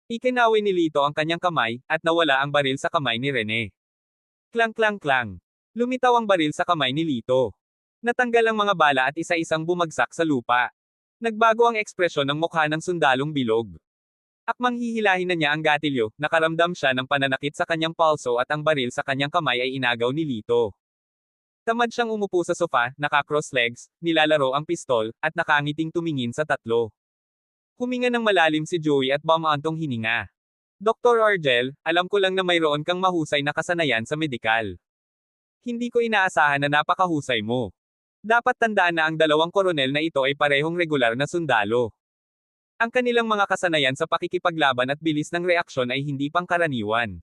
Ikinawi ni Lito ang kanyang kamay, at nawala ang baril sa kamay ni Rene. Klang klang klang. Lumitaw ang baril sa kamay ni Lito. Natanggal ang mga bala at isa-isang bumagsak sa lupa. Nagbago ang ekspresyon ng mukha ng sundalong bilog. Akmang hihilahin na niya ang gatilyo, nakaramdam siya ng pananakit sa kanyang palso at ang baril sa kanyang kamay ay inagaw ni Lito. Tamad siyang umupo sa sofa, naka-cross legs, nilalaro ang pistol, at nakangiting tumingin sa 3. Huminga ng malalim si Joey at bumantong hininga. Dr. Argel, alam ko lang na mayroon kang mahusay na kasanayan sa medikal. Hindi ko inaasahan na napakahusay mo. Dapat tandaan na ang 2 koronel na ito ay parehong regular na sundalo. Ang kanilang mga kasanayan sa pakikipaglaban at bilis ng reaksyon ay hindi pangkaraniwan.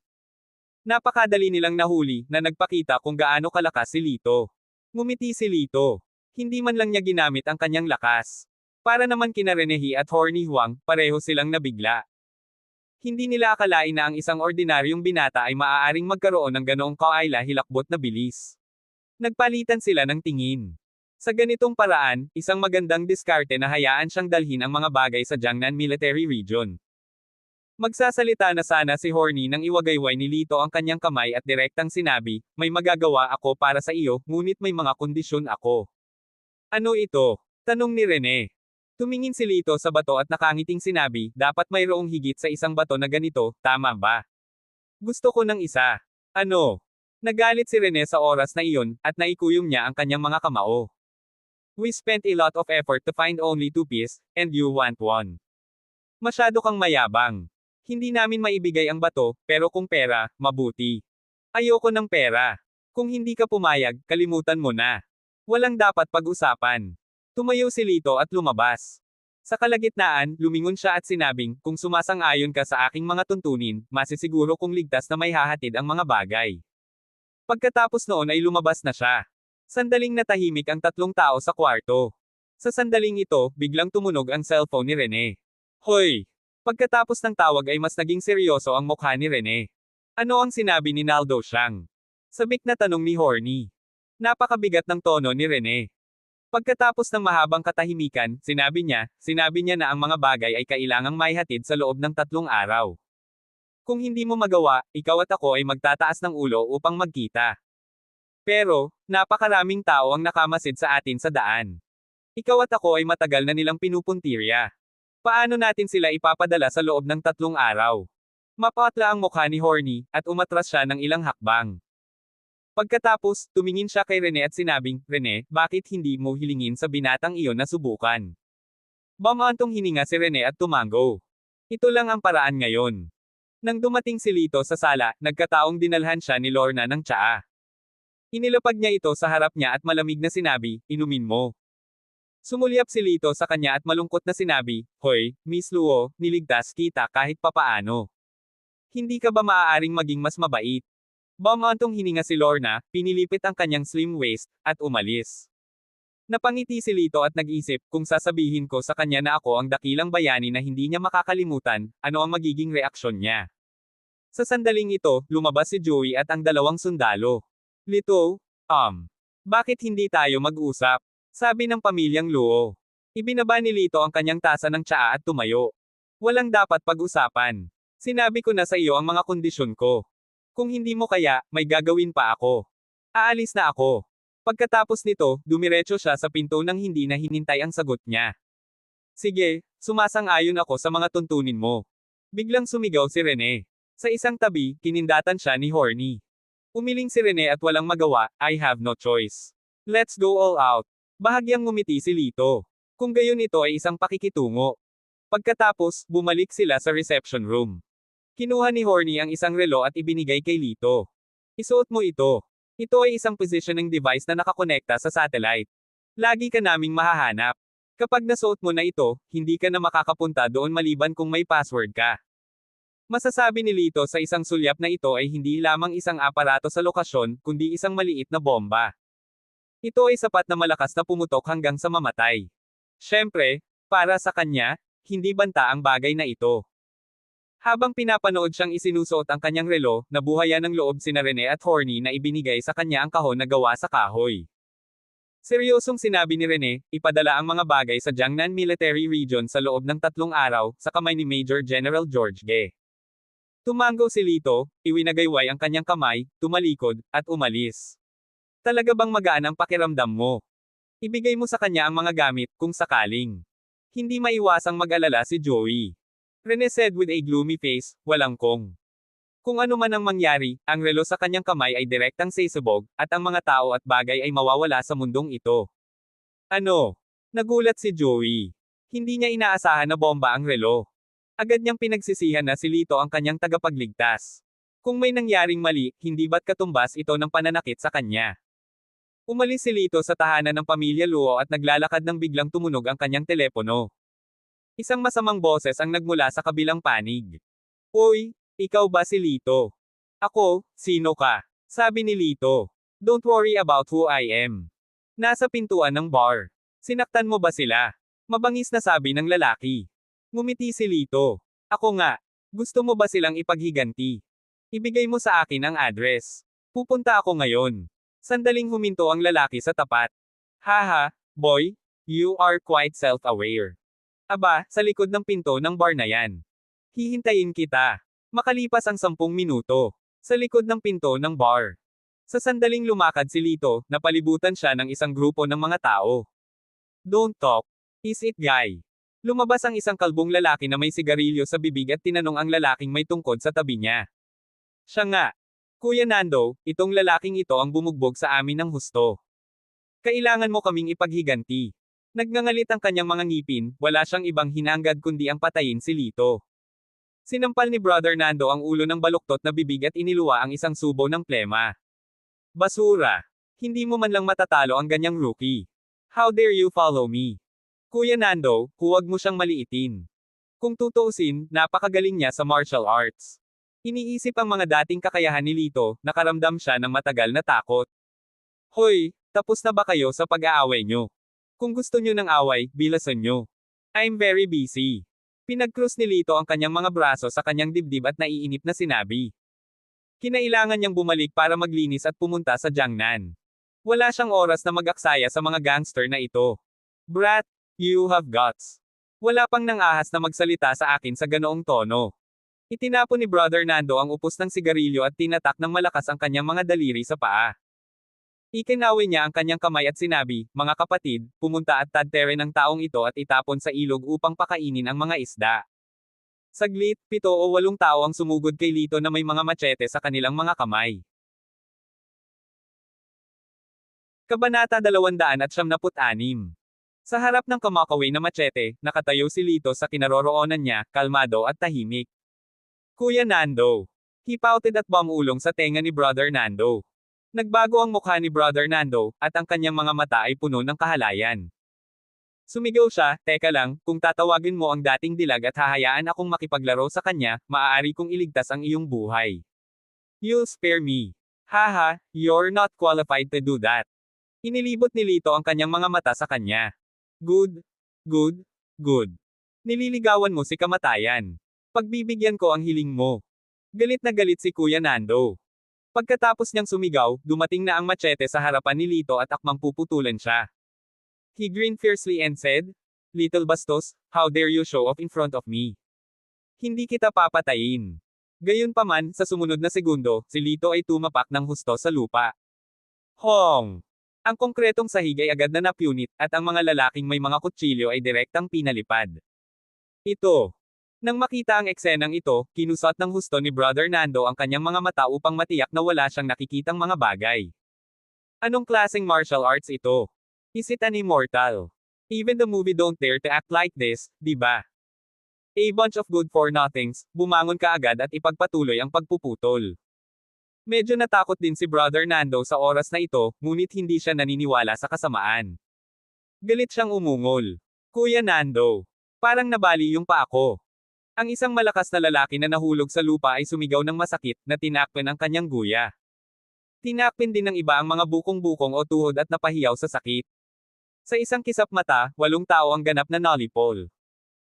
Napakadali nilang nahuli na nagpakita kung gaano kalakas si Lito. Ngumiti si Lito. Hindi man lang niya ginamit ang kanyang lakas. Para naman kina Renehi at Horny Huang, pareho silang nabigla. Hindi nila akalain na ang isang ordinaryong binata ay maaaring magkaroon ng ganoong kaila-hilakbot na bilis. Nagpalitan sila ng tingin. Sa ganitong paraan, isang magandang diskarte na hayaan siyang dalhin ang mga bagay sa Jiangnan Military Region. Magsasalita na sana si Horny nang iwagayway ni Lito ang kanyang kamay at direktang sinabi, may magagawa ako para sa iyo, ngunit may mga kondisyon ako. Ano ito? Tanong ni Rene. Tumingin si Lito sa bato at nakangiting sinabi, dapat mayroong higit sa isang bato na ganito, tama ba? Gusto ko ng isa. Ano? Nagalit si Rene sa oras na iyon, at naikuyom niya ang kanyang mga kamao. We spent a lot of effort to find only 2 pieces, and you want 1. Masyado kang mayabang. Hindi namin maibigay ang bato, pero kung pera, mabuti. Ayoko ng pera. Kung hindi ka pumayag, kalimutan mo na. Walang dapat pag-usapan. Tumayo si Lito at lumabas. Sa kalagitnaan, lumingon siya at sinabing, kung sumasang-ayon ka sa aking mga tuntunin, masisiguro kung ligtas na may hahatid ang mga bagay. Pagkatapos noon ay lumabas na siya. Sandaling natahimik ang 3 tao sa kwarto. Sa sandaling ito, biglang tumunog ang cellphone ni Rene. Hoy! Pagkatapos ng tawag ay mas naging seryoso ang mukha ni Rene. Ano ang sinabi ni Naldo Siang? Sabik na tanong ni Horny. Napakabigat ng tono ni Rene. Pagkatapos ng mahabang katahimikan, sinabi niya na ang mga bagay ay kailangang maihatid sa loob ng 3 araw. Kung hindi mo magawa, ikaw at ako ay magtataas ng ulo upang magkita. Pero, napakaraming tao ang nakamasid sa atin sa daan. Ikaw at ako ay matagal na nilang pinupuntirya. Paano natin sila ipapadala sa loob ng 3 araw? Mapatla ang mukha ni Horny, at umatras siya ng ilang hakbang. Pagkatapos, tumingin siya kay Rene at sinabing, Rene, bakit hindi mo hilingin sa binatang iyon na subukan? Bumantong hininga si Rene at tumango. Ito lang ang paraan ngayon. Nang dumating si Lito sa sala, nagkataong dinalhan siya ni Lorna ng tsaa. Inilapag niya ito sa harap niya at malamig na sinabi, inumin mo. Sumulyap si Lito sa kanya at malungkot na sinabi, Hoy, Miss Luo, niligtas kita kahit papaano. Hindi ka ba maaaring maging mas mabait? Bumantong hininga si Lorna, pinilipit ang kanyang slim waist, at umalis. Napangiti si Lito at nag-isip, kung sasabihin ko sa kanya na ako ang dakilang bayani na hindi niya makakalimutan, ano ang magiging reaksyon niya? Sa sandaling ito, lumabas si Joey at ang dalawang sundalo. Lito, bakit hindi tayo mag-usap? Sabi ng pamilyang Luo. Ibinaba ni Lito ang kanyang tasa ng tsaa at tumayo. Walang dapat pag-usapan. Sinabi ko na sa iyo ang mga kondisyon ko. Kung hindi mo kaya, may gagawin pa ako. Aalis na ako. Pagkatapos nito, dumiretso siya sa pinto nang hindi na hinintay ang sagot niya. Sige, sumasang-ayon ako sa mga tuntunin mo. Biglang sumigaw si Rene. Sa isang tabi, kinindatan siya ni Horny. Umiling si Rene at walang magawa, I have no choice. Let's go all out. Bahagyang ngumiti si Lito. Kung gayon ito ay isang pakikitungo. Pagkatapos, bumalik sila sa reception room. Kinuha ni Horny ang isang relo at ibinigay kay Lito. Isuot mo ito. Ito ay isang positioning device na nakakonekta sa satellite. Lagi ka naming mahahanap. Kapag nasuot mo na ito, hindi ka na makakapunta doon maliban kung may password ka. Masasabi ni Lito sa isang sulyap na ito ay hindi lamang isang aparato sa lokasyon, kundi isang maliit na bomba. Ito ay sapat na malakas na pumutok hanggang sa mamatay. Siyempre, para sa kanya, hindi banta ang bagay na ito. Habang pinapanood siyang isinusuot ang kanyang relo, nabuhayan ng loob sina Rene at Horny na ibinigay sa kanya ang kahon na gawa sa kahoy. Seryosong sinabi ni Rene, ipadala ang mga bagay sa Jiangnan Military Region sa loob ng 3 araw, sa kamay ni Major General George Ge. Tumango si Lito, iwinagayway ang kanyang kamay, tumalikod, at umalis. Talaga bang magaan ang pakiramdam mo? Ibigay mo sa kanya ang mga gamit, kung sakaling. Hindi maiwasang mag-alala si Joey. Rene said with a gloomy face, walang kung. Kung ano man ang mangyari, ang relo sa kanyang kamay ay direktang sasabog, at ang mga tao at bagay ay mawawala sa mundong ito. Ano? Nagulat si Joey. Hindi niya inaasahan na bomba ang relo. Agad niyang pinagsisihan na si Lito ang kanyang tagapagligtas. Kung may nangyaring mali, hindi ba't katumbas ito ng pananakit sa kanya? Umalis si Lito sa tahanan ng pamilya Luo at naglalakad nang biglang tumunog ang kanyang telepono. Isang masamang boses ang nagmula sa kabilang panig. Uy, ikaw ba si Lito? Ako, sino ka? Sabi ni Lito. Don't worry about who I am. Nasa pintuan ng bar. Sinaktan mo ba sila? Mabangis na sabi ng lalaki. Ngumiti si Lito. Ako nga. Gusto mo ba silang ipaghiganti? Ibigay mo sa akin ang address. Pupunta ako ngayon. Sandaling huminto ang lalaki sa tapat. Haha, boy, you are quite self-aware. Aba, sa likod ng pinto ng bar na yan. Hihintayin kita. Makalipas ang 10 minuto. Sa likod ng pinto ng bar. Sa sandaling lumakad si Lito, napalibutan siya ng isang grupo ng mga tao. Don't talk. Is it guy? Lumabas ang isang kalbong lalaki na may sigarilyo sa bibig at tinanong ang lalaking may tungkod sa tabi niya. Siya nga. Kuya Nando, itong lalaking ito ang bumugbog sa amin ng husto. Kailangan mo kaming ipaghiganti. Nagngangalit ang kanyang mga ngipin, wala siyang ibang hinangad kundi ang patayin si Lito. Sinampal ni Brother Nando ang ulo ng baluktot na bibig at iniluwa ang isang subo ng plema. Basura! Hindi mo man lang matatalo ang ganyang rookie. How dare you follow me? Kuya Nando, huwag mo siyang maliitin. Kung tutuusin, napakagaling niya sa martial arts. Iniisip ang mga dating kakayahan ni Lito, nakaramdam siya ng matagal na takot. Hoy, tapos na ba kayo sa pag-aaway nyo? Kung gusto nyo ng away, bilasan nyo. I'm very busy. Pinag-cross ni Lito ang kanyang mga braso sa kanyang dibdib at naiinip na sinabi. Kinailangan niyang bumalik para maglinis at pumunta sa Jiangnan. Wala siyang oras na mag-aksaya sa mga gangster na ito. Brat, you have guts. Wala pang nangahas na magsalita sa akin sa ganoong tono. Itinapon ni Brother Nando ang upos ng sigarilyo at tinatak ng malakas ang kanyang mga daliri sa paa. Ikinawin niya ang kanyang kamay at sinabi, mga kapatid, pumunta at tadtere ng taong ito at itapon sa ilog upang pakainin ang mga isda. Saglit, 7 o 8 tao ang sumugod kay Lito na may mga machete sa kanilang mga kamay. Kabanata 276. Sa harap ng kamakaway na machete, nakatayo si Lito sa kinaroroonan niya, kalmado at tahimik. Kuya Nando. He pouted at bumulong sa tenga ni Brother Nando. Nagbago ang mukha ni Brother Nando, at ang kanyang mga mata ay puno ng kahalayan. Sumigaw siya, teka lang, kung tatawagin mo ang dating dilag at hahayaan akong makipaglaro sa kanya, maaari kong iligtas ang iyong buhay. You'll spare me. Haha, you're not qualified to do that. Inilibot ni Lito ang kanyang mga mata sa kanya. Good, good, good. Nililigawan mo si kamatayan. Pagbibigyan ko ang hiling mo. Galit na galit si Kuya Nando. Pagkatapos niyang sumigaw, dumating na ang machete sa harapan ni Lito at akmang puputulan siya. He grinned fiercely and said, "Little Bastos, how dare you show off in front of me? Hindi kita papatayin." Gayunpaman, sa sumunod na segundo, si Lito ay tumapak ng husto sa lupa. Hong! Ang konkretong sahig ay agad na napunit, at ang mga lalaking may mga kutsilyo ay direktang pinalipad. Ito. Nang makita ang eksenang ito, kinusot ng husto ni Brother Nando ang kanyang mga mata upang matiyak na wala siyang nakikitang mga bagay. Anong klaseng martial arts ito? Is it an immortal? Even the movie don't dare to act like this, di ba? A bunch of good-for-nothings, bumangon ka agad at ipagpatuloy ang pagpuputol. Medyo natakot din si Brother Nando sa oras na ito, ngunit hindi siya naniniwala sa kasamaan. Galit siyang umungol. Kuya Nando. Parang nabali yung paa ko. Ang isang malakas na lalaki na nahulog sa lupa ay sumigaw ng masakit, na tinakpan ang kanyang guya. Tinakpin din ng iba ang mga bukong-bukong o tuhod at napahiyaw sa sakit. Sa isang kisap mata, 8 tao ang ganap na nalipol.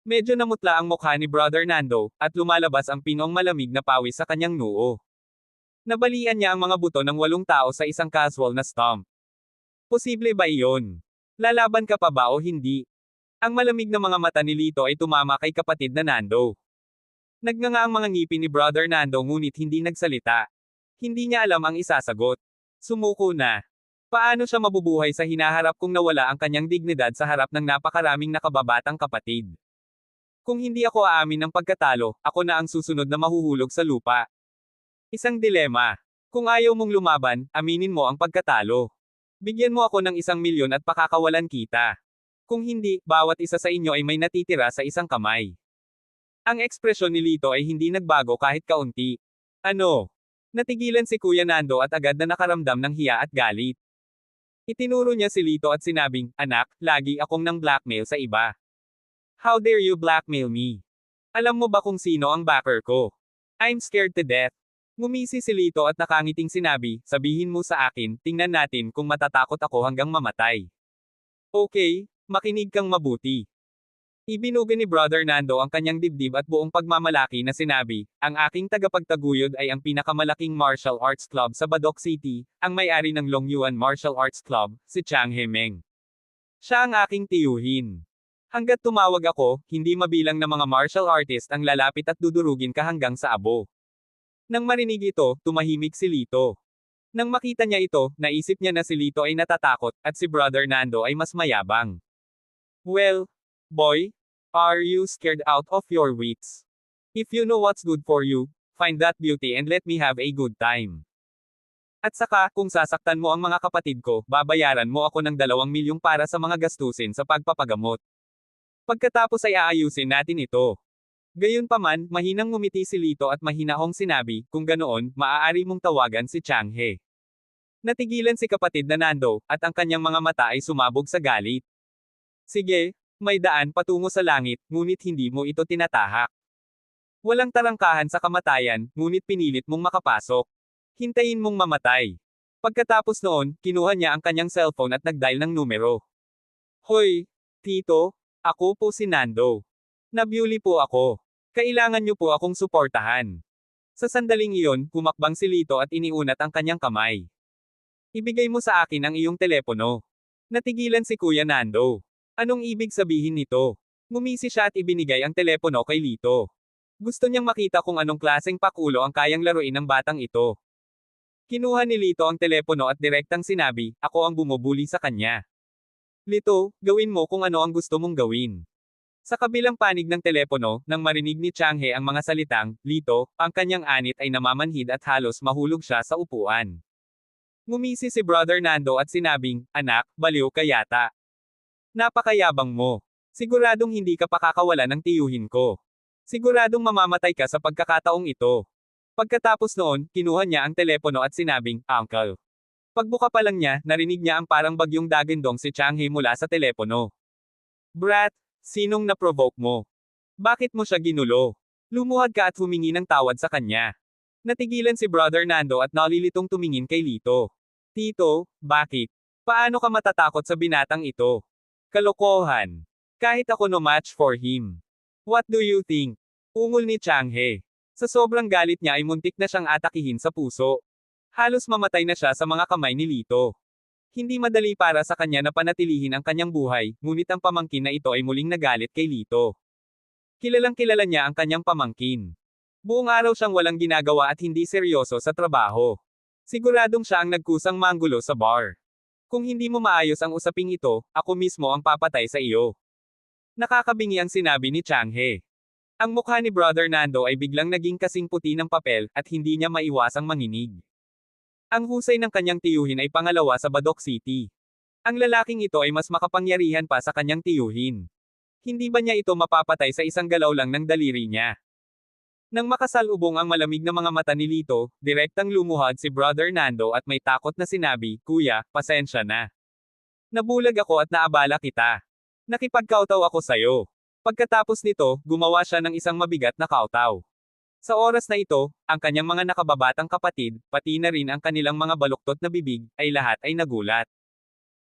Medyo namutla ang mukha ni Brother Nando, at lumalabas ang pinong malamig na pawis sa kanyang noo. Nabalian niya ang mga buto ng 8 tao sa isang casual na stomp. Posible ba iyon? Lalaban ka pa ba o hindi? Ang malamig na mga mata ni Lito ay tumama kay kapatid na Nando. Nagnganga ang mga ngipin ni Brother Nando ngunit hindi nagsalita. Hindi niya alam ang isasagot. Sumuko na. Paano siya mabubuhay sa hinaharap kung nawala ang kanyang dignidad sa harap ng napakaraming nakababatang kapatid? Kung hindi ako aamin ng pagkatalo, ako na ang susunod na mahuhulog sa lupa. Isang dilema. Kung ayaw mong lumaban, aminin mo ang pagkatalo. Bigyan mo ako ng 1,000,000 at pakakawalan kita. Kung hindi, bawat isa sa inyo ay may natitira sa isang kamay. Ang ekspresyon ni Lito ay hindi nagbago kahit kaunti. Ano? Natigilan si Kuya Nando at agad na nakaramdam ng hiya at galit. Itinuro niya si Lito at sinabing, "Anak, lagi akong nang blackmail sa iba. How dare you blackmail me? Alam mo ba kung sino ang backer ko? I'm scared to death." Ngumisi si Lito at nakangiting sinabi, "Sabihin mo sa akin, tingnan natin kung matatakot ako hanggang mamatay." Okay, makinig kang mabuti. Ibinuga ni Brother Nando ang kanyang dibdib at buong pagmamalaki na sinabi, "Ang aking tagapagtaguyod ay ang pinakamalaking martial arts club sa Badoc City, ang may-ari ng Longyuan Martial Arts Club, si Chang Hemeng. Siya ang aking tiyuhin. Hanggat tumawag ako, hindi mabilang na mga martial artist ang lalapit at dudurugin ka hanggang sa abo." Nang marinig ito, tumahimik si Lito. Nang makita niya ito, naisip niya na si Lito ay natatakot, at si Brother Nando ay mas mayabang. Well, boy, are you scared out of your wits? If you know what's good for you, find that beauty and let me have a good time. At saka, kung sasaktan mo ang mga kapatid ko, babayaran mo ako ng 2,000,000 para sa mga gastusin sa pagpapagamot. Pagkatapos ay aayusin natin ito. Gayunpaman, mahinang ngumiti si Lito at mahinahong sinabi, "Kung ganoon, maaari mong tawagan si Changhe." Natigilan si kapatid na Nando, at ang kanyang mga mata ay sumabog sa galit. Sige, may daan patungo sa langit, ngunit hindi mo ito tinatahak. Walang tarangkahan sa kamatayan, ngunit pinilit mong makapasok. Hintayin mong mamatay. Pagkatapos noon, kinuha niya ang kanyang cellphone at nag-dial ng numero. Hoy, Tito, ako po si Nando. Nabyuli po ako. Kailangan niyo po akong suportahan. Sa sandaling iyon, humakbang si Lito at iniunat ang kanyang kamay. Ibigay mo sa akin ang iyong telepono. Natigilan si Kuya Nando. Anong ibig sabihin nito? Ngumisi siya at ibinigay ang telepono kay Lito. Gusto niyang makita kung anong klaseng pakulo ang kayang laruin ng batang ito. Kinuha ni Lito ang telepono at direktang sinabi, "Ako ang bumubuli sa kanya. Lito, gawin mo kung ano ang gusto mong gawin." Sa kabilang panig ng telepono, nang marinig ni Changhe ang mga salitang, "Lito," ang kanyang anit ay namamanhid at halos mahulog siya sa upuan. Ngumisi si Brother Nando at sinabing, "Anak, baliw ka yata. Napakayabang mo. Siguradong hindi ka pakakawalan ng tiyuhin ko. Siguradong mamamatay ka sa pagkakataong ito." Pagkatapos noon, kinuha niya ang telepono at sinabing, "Uncle." Pagbuka pa lang niya, narinig niya ang parang bagyong dagindong si Changhe mula sa telepono. "Brat, sinong na-provoke mo? Bakit mo siya ginulo?" Lumuhad ka at humingi ng tawad sa kanya. Natigilan si Brother Nando at nalilitong tumingin kay Lito. "Tito, bakit? Paano ka matatakot sa binatang ito? Kalokohan. Kahit ako no match for him. What do you think? Ungol ni Changhe. Sa sobrang galit niya ay muntik na siyang atakihin sa puso. Halos mamatay na siya sa mga kamay ni Lito. Hindi madali para sa kanya na panatilihin ang kanyang buhay, ngunit ang pamangkin na ito ay muling nagalit kay Lito. Kilalang kilala niya ang kanyang pamangkin. Buong araw siyang walang ginagawa at hindi seryoso sa trabaho. Siguradong siya ang nagkusang manggulo sa bar. Kung hindi mo maayos ang usaping ito, ako mismo ang papatay sa iyo. Nakakabingi ang sinabi ni Changhe. Ang mukha ni Brother Nando ay biglang naging kasing puti ng papel at hindi niya maiwasang manginig. Ang husay ng kanyang tiyuhin ay pangalawa sa Badoc City. Ang lalaking ito ay mas makapangyarihan pa sa kanyang tiyuhin. Hindi ba niya ito mapapatay sa isang galaw lang ng daliri niya? Nang makasalubong ang malamig na mga mata ni Lito, direktang lumuhod si Brother Nando at may takot na sinabi, "Kuya, pasensya na. Nabulag ako at naabala kita. Nakipagkautaw ako sayo." Pagkatapos nito, gumawa siya ng isang mabigat na kautaw. Sa oras na ito, ang kanyang mga nakababatang kapatid, pati na rin ang kanilang mga baluktot na bibig, ay lahat ay nagulat.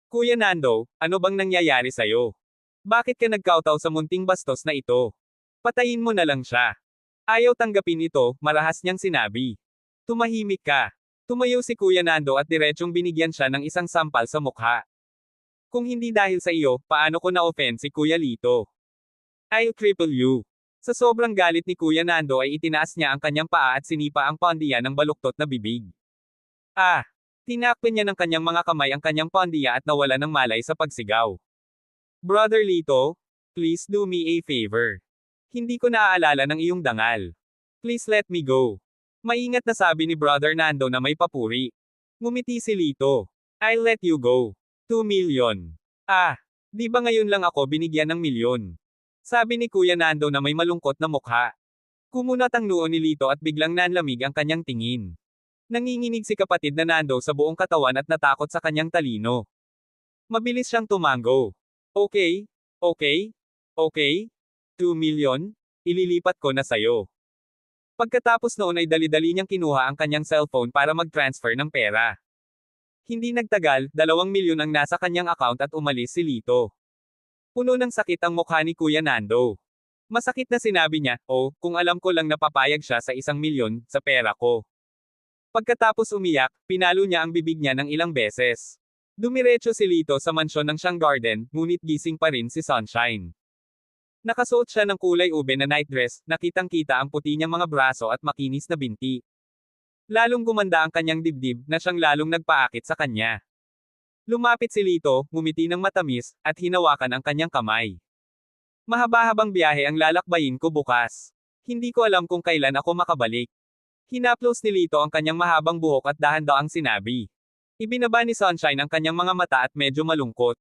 "Kuya Nando, ano bang nangyayari sa'yo? Bakit ka nagkautaw sa munting bastos na ito? Patayin mo na lang siya." Ayaw tanggapin ito, marahas niyang sinabi. "Tumahimik ka." Tumayo si Kuya Nando at diretsyong binigyan siya ng isang sampal sa mukha. "Kung hindi dahil sa iyo, paano ko na-offend si Kuya Lito? I'll cripple you." Sa sobrang galit ni Kuya Nando ay itinaas niya ang kanyang paa at sinipa ang pondiya ng baluktot na bibig. Ah! Tinakpan niya ng kanyang mga kamay ang kanyang pondiya at nawala ng malay sa pagsigaw. "Brother Lito, please do me a favor. Hindi ko naaalala ng iyong dangal. Please let me go." Maingat na sabi ni Brother Nando na may papuri. Ngumiti si Lito. "I'll let you go. 2 million. Ah! Di ba ngayon lang ako binigyan ng milyon?" Sabi ni Kuya Nando na may malungkot na mukha. Kumunat ang noo ni Lito at biglang nanlamig ang kanyang tingin. Nanginginig si kapatid na Nando sa buong katawan at natakot sa kanyang talino. Mabilis siyang tumango. Okay, okay, okay. 2 million? Ililipat ko na sayo." Pagkatapos noon ay dali-dali niyang kinuha ang kanyang cellphone para mag-transfer ng pera. Hindi nagtagal, 2 milyon ang nasa kanyang account at umalis si Lito. Puno ng sakit ang mukha ni Kuya Nando. Masakit na sinabi niya, "Oh, kung alam ko lang napapayag siya sa 1 milyon, sa pera ko." Pagkatapos umiyak, pinalo niya ang bibig niya ng ilang beses. Dumiretso si Lito sa mansyon ng siyang garden, ngunit gising pa rin si Sunshine. Nakasuot siya ng kulay ube na nightdress, nakitang-kita ang puti niyang mga braso at makinis na binti. Lalong gumanda ang kanyang dibdib, na siyang lalong nagpaakit sa kanya. Lumapit si Lito, ngumiti ng matamis, at hinawakan ang kanyang kamay. "Mahaba-habang biyahe ang lalakbayin ko bukas. Hindi ko alam kung kailan ako makabalik." Hinaplos ni Lito ang kanyang mahabang buhok at dahan-daang sinabi. Ibinaba ni Sunshine ang kanyang mga mata at medyo malungkot.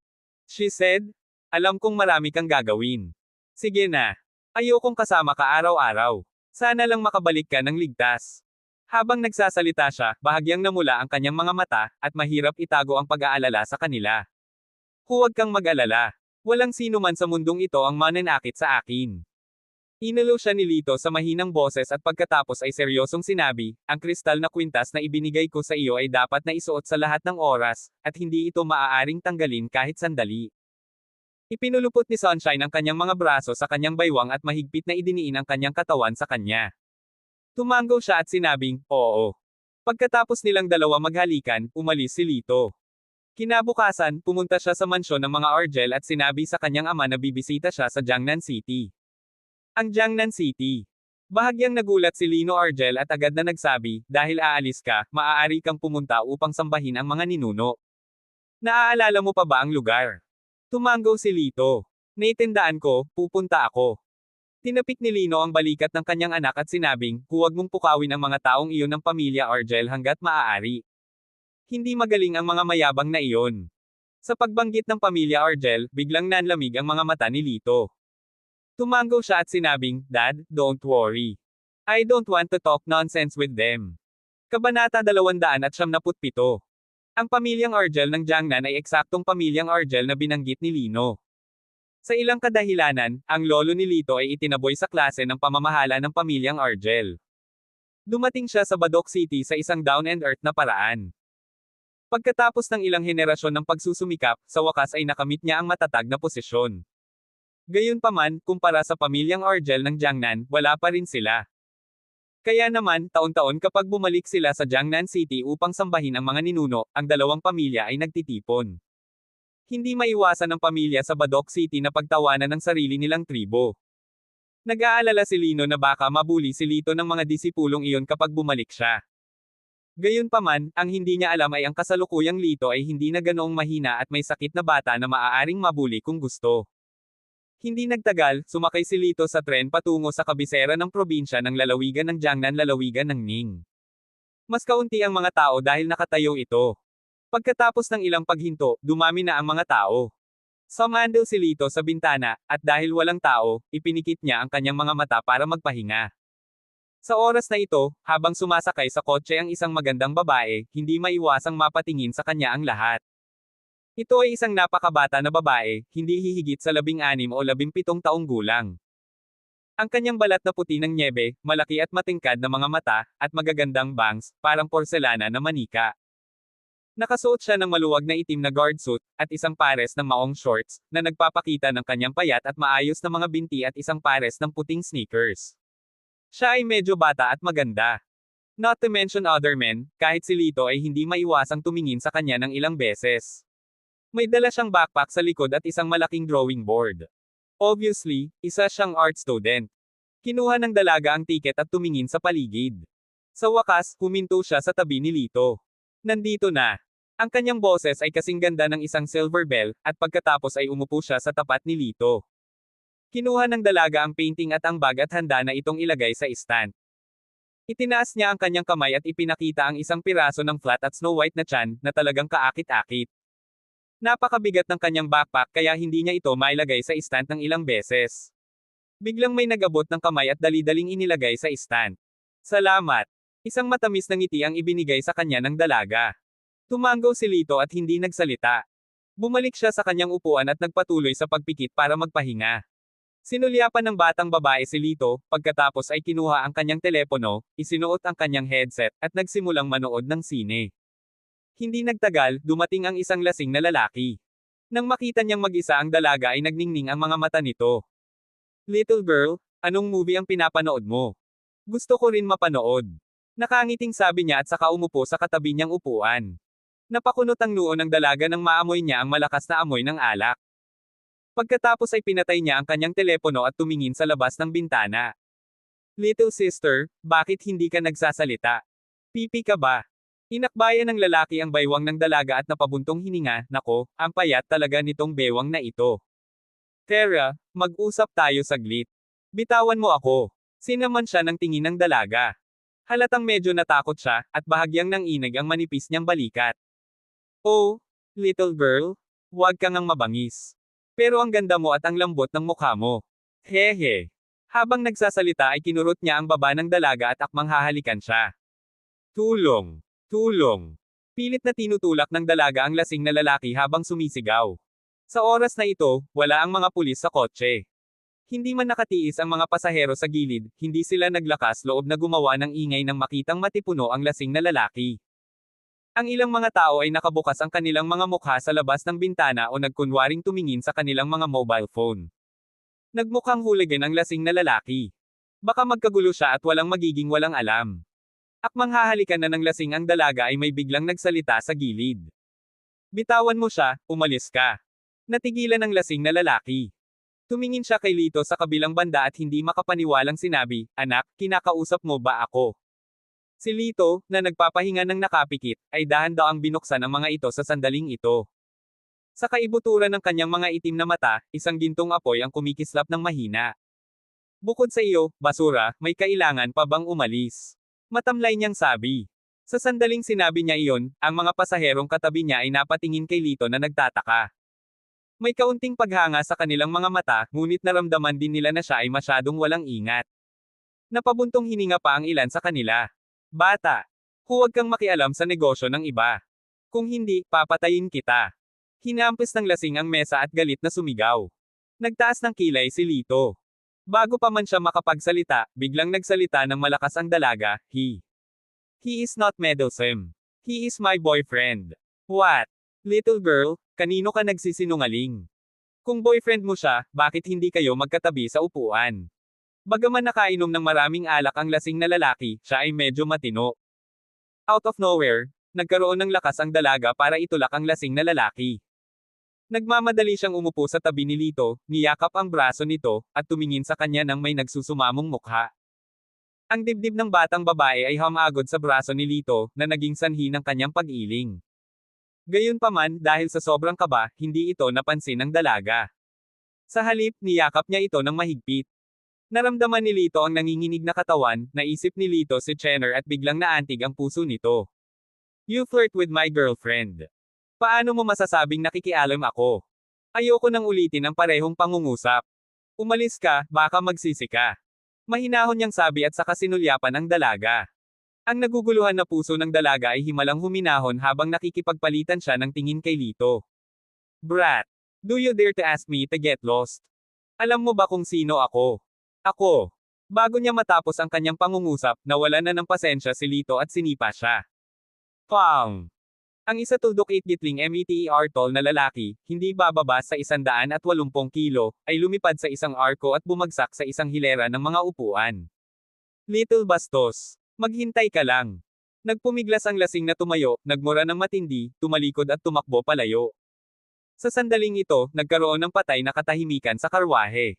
She said, "Alam kong marami kang gagawin. Sige na. Ayokong kasama ka araw-araw. Sana lang makabalik ka ng ligtas." Habang nagsasalita siya, bahagyang namula ang kanyang mga mata, at mahirap itago ang pag-aalala sa kanila. "Huwag kang mag-alala. Walang sino man sa mundong ito ang mananakit sa akin." Inalo siya ni Lito sa mahinang boses at pagkatapos ay seryosong sinabi, "Ang kristal na kwintas na ibinigay ko sa iyo ay dapat na isuot sa lahat ng oras, at hindi ito maaaring tanggalin kahit sandali." Ipinulupot ni Sunshine ang kanyang mga braso sa kanyang baywang at mahigpit na idiniin ang kanyang katawan sa kanya. Tumango siya at sinabing, "Oo." Pagkatapos nilang dalawa maghalikan, umalis si Lito. Kinabukasan, pumunta siya sa mansyon ng mga Argel at sinabi sa kanyang ama na bibisita siya sa Jiangnan City. Ang Jiangnan City. Bahagyang nagulat si Lino Argel at agad na nagsabi, "Dahil aalis ka, maaari kang pumunta upang sambahin ang mga ninuno. Naaalala mo pa ba ang lugar?" Tumango si Lito. "Naitandaan ko, pupunta ako." Tinapik ni Lino ang balikat ng kanyang anak at sinabing, "Huwag mong pukawin ang mga taong iyon ng pamilya Argel hanggat maaari. Hindi magaling ang mga mayabang na iyon." Sa pagbanggit ng pamilya Argel, biglang nanlamig ang mga mata ni Lito. Tumango siya at sinabing, "Dad, don't worry. I don't want to talk nonsense with them." Kabanata 277. Ang pamilyang Argel ng Jiangnan ay eksaktong pamilyang Argel na binanggit ni Lino. Sa ilang kadahilanan, ang lolo ni Lito ay itinaboy sa klase ng pamamahala ng pamilyang Argel. Dumating siya sa Badoc City sa isang down-and-earth na paraan. Pagkatapos ng ilang henerasyon ng pagsusumikap, sa wakas ay nakamit niya ang matatag na posisyon. Gayunpaman, kumpara sa pamilyang Argel ng Jiangnan, wala pa rin sila. Kaya naman, taon-taon kapag bumalik sila sa Jiangnan City upang sambahin ang mga ninuno, ang dalawang pamilya ay nagtitipon. Hindi maiwasan ng pamilya sa Badok City na pagtawanan ng sarili nilang tribo. Nag-aalala si Lino na baka mabuli si Lito ng mga disipulong iyon kapag bumalik siya. Gayunpaman, ang hindi niya alam ay ang kasalukuyang Lito ay hindi na ganoong mahina at may sakit na bata na maaaring mabuli kung gusto. Hindi nagtagal, sumakay si Lito sa tren patungo sa kabisera ng probinsya ng lalawigan ng Jiangnan, lalawigan ng Ning. Mas kaunti ang mga tao dahil nakatayo ito. Pagkatapos ng ilang paghinto, dumami na ang mga tao. Sumandal si Lito sa bintana, at dahil walang tao, ipinikit niya ang kanyang mga mata para magpahinga. Sa oras na ito, habang sumasakay sa kotse ang isang magandang babae, hindi maiwasang mapatingin sa kanya ang lahat. Ito ay isang napakabata na babae, hindi hihigit sa 16 o 17 taong gulang. Ang kanyang balat na puti ng nyebe, malaki at matingkad na mga mata, at magagandang bangs, parang porselana na manika. Nakasuot siya ng maluwag na itim na guard suit, at isang pares ng maong shorts, na nagpapakita ng kanyang payat at maayos na mga binti at isang pares ng puting sneakers. Siya ay medyo bata at maganda. Not to mention other men, kahit si Lito ay hindi maiwasang tumingin sa kanya ng ilang beses. May dala siyang backpack sa likod at isang malaking drawing board. Obviously, isa siyang art student. Kinuha ng dalaga ang tiket at tumingin sa paligid. Sa wakas, huminto siya sa tabi ni Lito. Nandito na. Ang kanyang boses ay kasing ganda ng isang silver bell, at pagkatapos ay umupo siya sa tapat ni Lito. Kinuha ng dalaga ang painting at ang bag at handa na itong ilagay sa stand. Itinaas niya ang kanyang kamay at ipinakita ang isang piraso ng flat at snow white na tiyan, na talagang kaakit-akit. Napakabigat ng kanyang backpack kaya hindi niya ito mailagay sa stand ng ilang beses. Biglang may nag-abot ng kamay at dali-daling inilagay sa stand. Salamat! Isang matamis na ngiti ang ibinigay sa kanya ng dalaga. Tumango si Lito at hindi nagsalita. Bumalik siya sa kanyang upuan at nagpatuloy sa pagpikit para magpahinga. Sinulyapan ng batang babae si Lito, pagkatapos ay kinuha ang kanyang telepono, isinuot ang kanyang headset, at nagsimulang manood ng sine. Hindi nagtagal, dumating ang isang lasing na lalaki. Nang makita niyang mag-isa ang dalaga ay nagningning ang mga mata nito. Little girl, anong movie ang pinapanood mo? Gusto ko rin mapanood. Nakangiting sabi niya at saka umupo sa katabi niyang upuan. Napakunot ang noo ng dalaga nang maamoy niya ang malakas na amoy ng alak. Pagkatapos ay pinatay niya ang kanyang telepono at tumingin sa labas ng bintana. Little sister, bakit hindi ka nagsasalita? Pipi ka ba? Inakbayan ng lalaki ang baywang ng dalaga at napabuntong hininga, nako, ang payat talaga nitong bewang na ito. Tara, mag-usap tayo saglit. Bitawan mo ako. Sinaman siya ng tingin ng dalaga. Halatang medyo natakot siya, at bahagyang nanginig ang manipis niyang balikat. Oh, little girl, huwag kang mabangis. Pero ang ganda mo at ang lambot ng mukha mo. Hehe. Habang nagsasalita ay kinurot niya ang baba ng dalaga at akmang hahalikan siya. Tulong! Tulong! Pilit na tinutulak ng dalaga ang lasing na lalaki habang sumisigaw. Sa oras na ito, wala ang mga pulis sa kotse. Hindi man nakatiis ang mga pasahero sa gilid, hindi sila naglakas loob na gumawa ng ingay nang makitang matipuno ang lasing na lalaki. Ang ilang mga tao ay nakabukas ang kanilang mga mukha sa labas ng bintana o nagkunwaring tumingin sa kanilang mga mobile phone. Nagmukhang hooligan ang lasing na lalaki. Baka magkagulo siya at walang magiging walang alam. Akmang hahalikan na ng lasing ang dalaga ay may biglang nagsalita sa gilid. Bitawan mo siya, umalis ka. Natigilan ang lasing na lalaki. Tumingin siya kay Lito sa kabilang banda at hindi makapaniwalang sinabi, anak, kinakausap mo ba ako? Si Lito, na nagpapahinga ng nakapikit, ay dahan-daang binuksan ang mga ito sa sandaling ito. Sa kaibuturan ng kanyang mga itim na mata, isang gintong apoy ang kumikislap ng mahina. Bukod sa iyo, basura, may kailangan pa bang umalis? Matamlay niyang sabi. Sa sandaling sinabi niya iyon, ang mga pasaherong katabi niya ay napatingin kay Lito na nagtataka. May kaunting paghanga sa kanilang mga mata, ngunit naramdaman din nila na siya ay masyadong walang ingat. Napabuntong hininga pa ang ilan sa kanila. Bata, huwag kang makialam sa negosyo ng iba. Kung hindi, papatayin kita. Hinampis ng lasing ang mesa at galit na sumigaw. Nagtaas ng kilay si Lito. Bago pa man siya makapagsalita, biglang nagsalita ng malakas ang dalaga, He is not meddlesome. He is my boyfriend. What? Little girl, kanino ka nagsisinungaling? Kung boyfriend mo siya, bakit hindi kayo magkatabi sa upuan? Bagaman nakainom ng maraming alak ang lasing na lalaki, siya ay medyo matino. Out of nowhere, nagkaroon ng lakas ang dalaga para itulak ang lasing na lalaki. Nagmamadali siyang umupo sa tabi ni Lito, niyakap ang braso nito, at tumingin sa kanya ng may nagsusumamong mukha. Ang dibdib ng batang babae ay hamagod sa braso ni Lito, na naging sanhi ng kanyang pag-iling. Gayunpaman, dahil sa sobrang kaba, hindi ito napansin ng dalaga. Sa halip, niyakap niya ito ng mahigpit. Naramdaman ni Lito ang nanginginig na katawan, naisip ni Lito si Chenner at biglang naantig ang puso nito. You flirt with my girlfriend. Paano mo masasabing nakikialam ako? Ayoko nang ulitin ang parehong pangungusap. Umalis ka, baka magsisi ka. Mahinahon niyang sabi at saka sinulyapan ang dalaga. Ang naguguluhan na puso ng dalaga ay himalang huminahon habang nakikipagpalitan siya ng tingin kay Lito. Brat! Do you dare to ask me to get lost? Alam mo ba kung sino ako? Ako. Bago niya matapos ang kanyang pangungusap, nawalan na ng pasensya si Lito at sinipa siya. Pang! Ang 1.8 gitling meter tall na lalaki, hindi bababa sa 180 kilo, ay lumipad sa isang arko at bumagsak sa isang hilera ng mga upuan. Little Bastos! Maghintay ka lang. Nagpumiglas ang lasing na tumayo, nagmura ng matindi, tumalikod at tumakbo palayo. Sa sandaling ito, nagkaroon ng patay na katahimikan sa karwahe.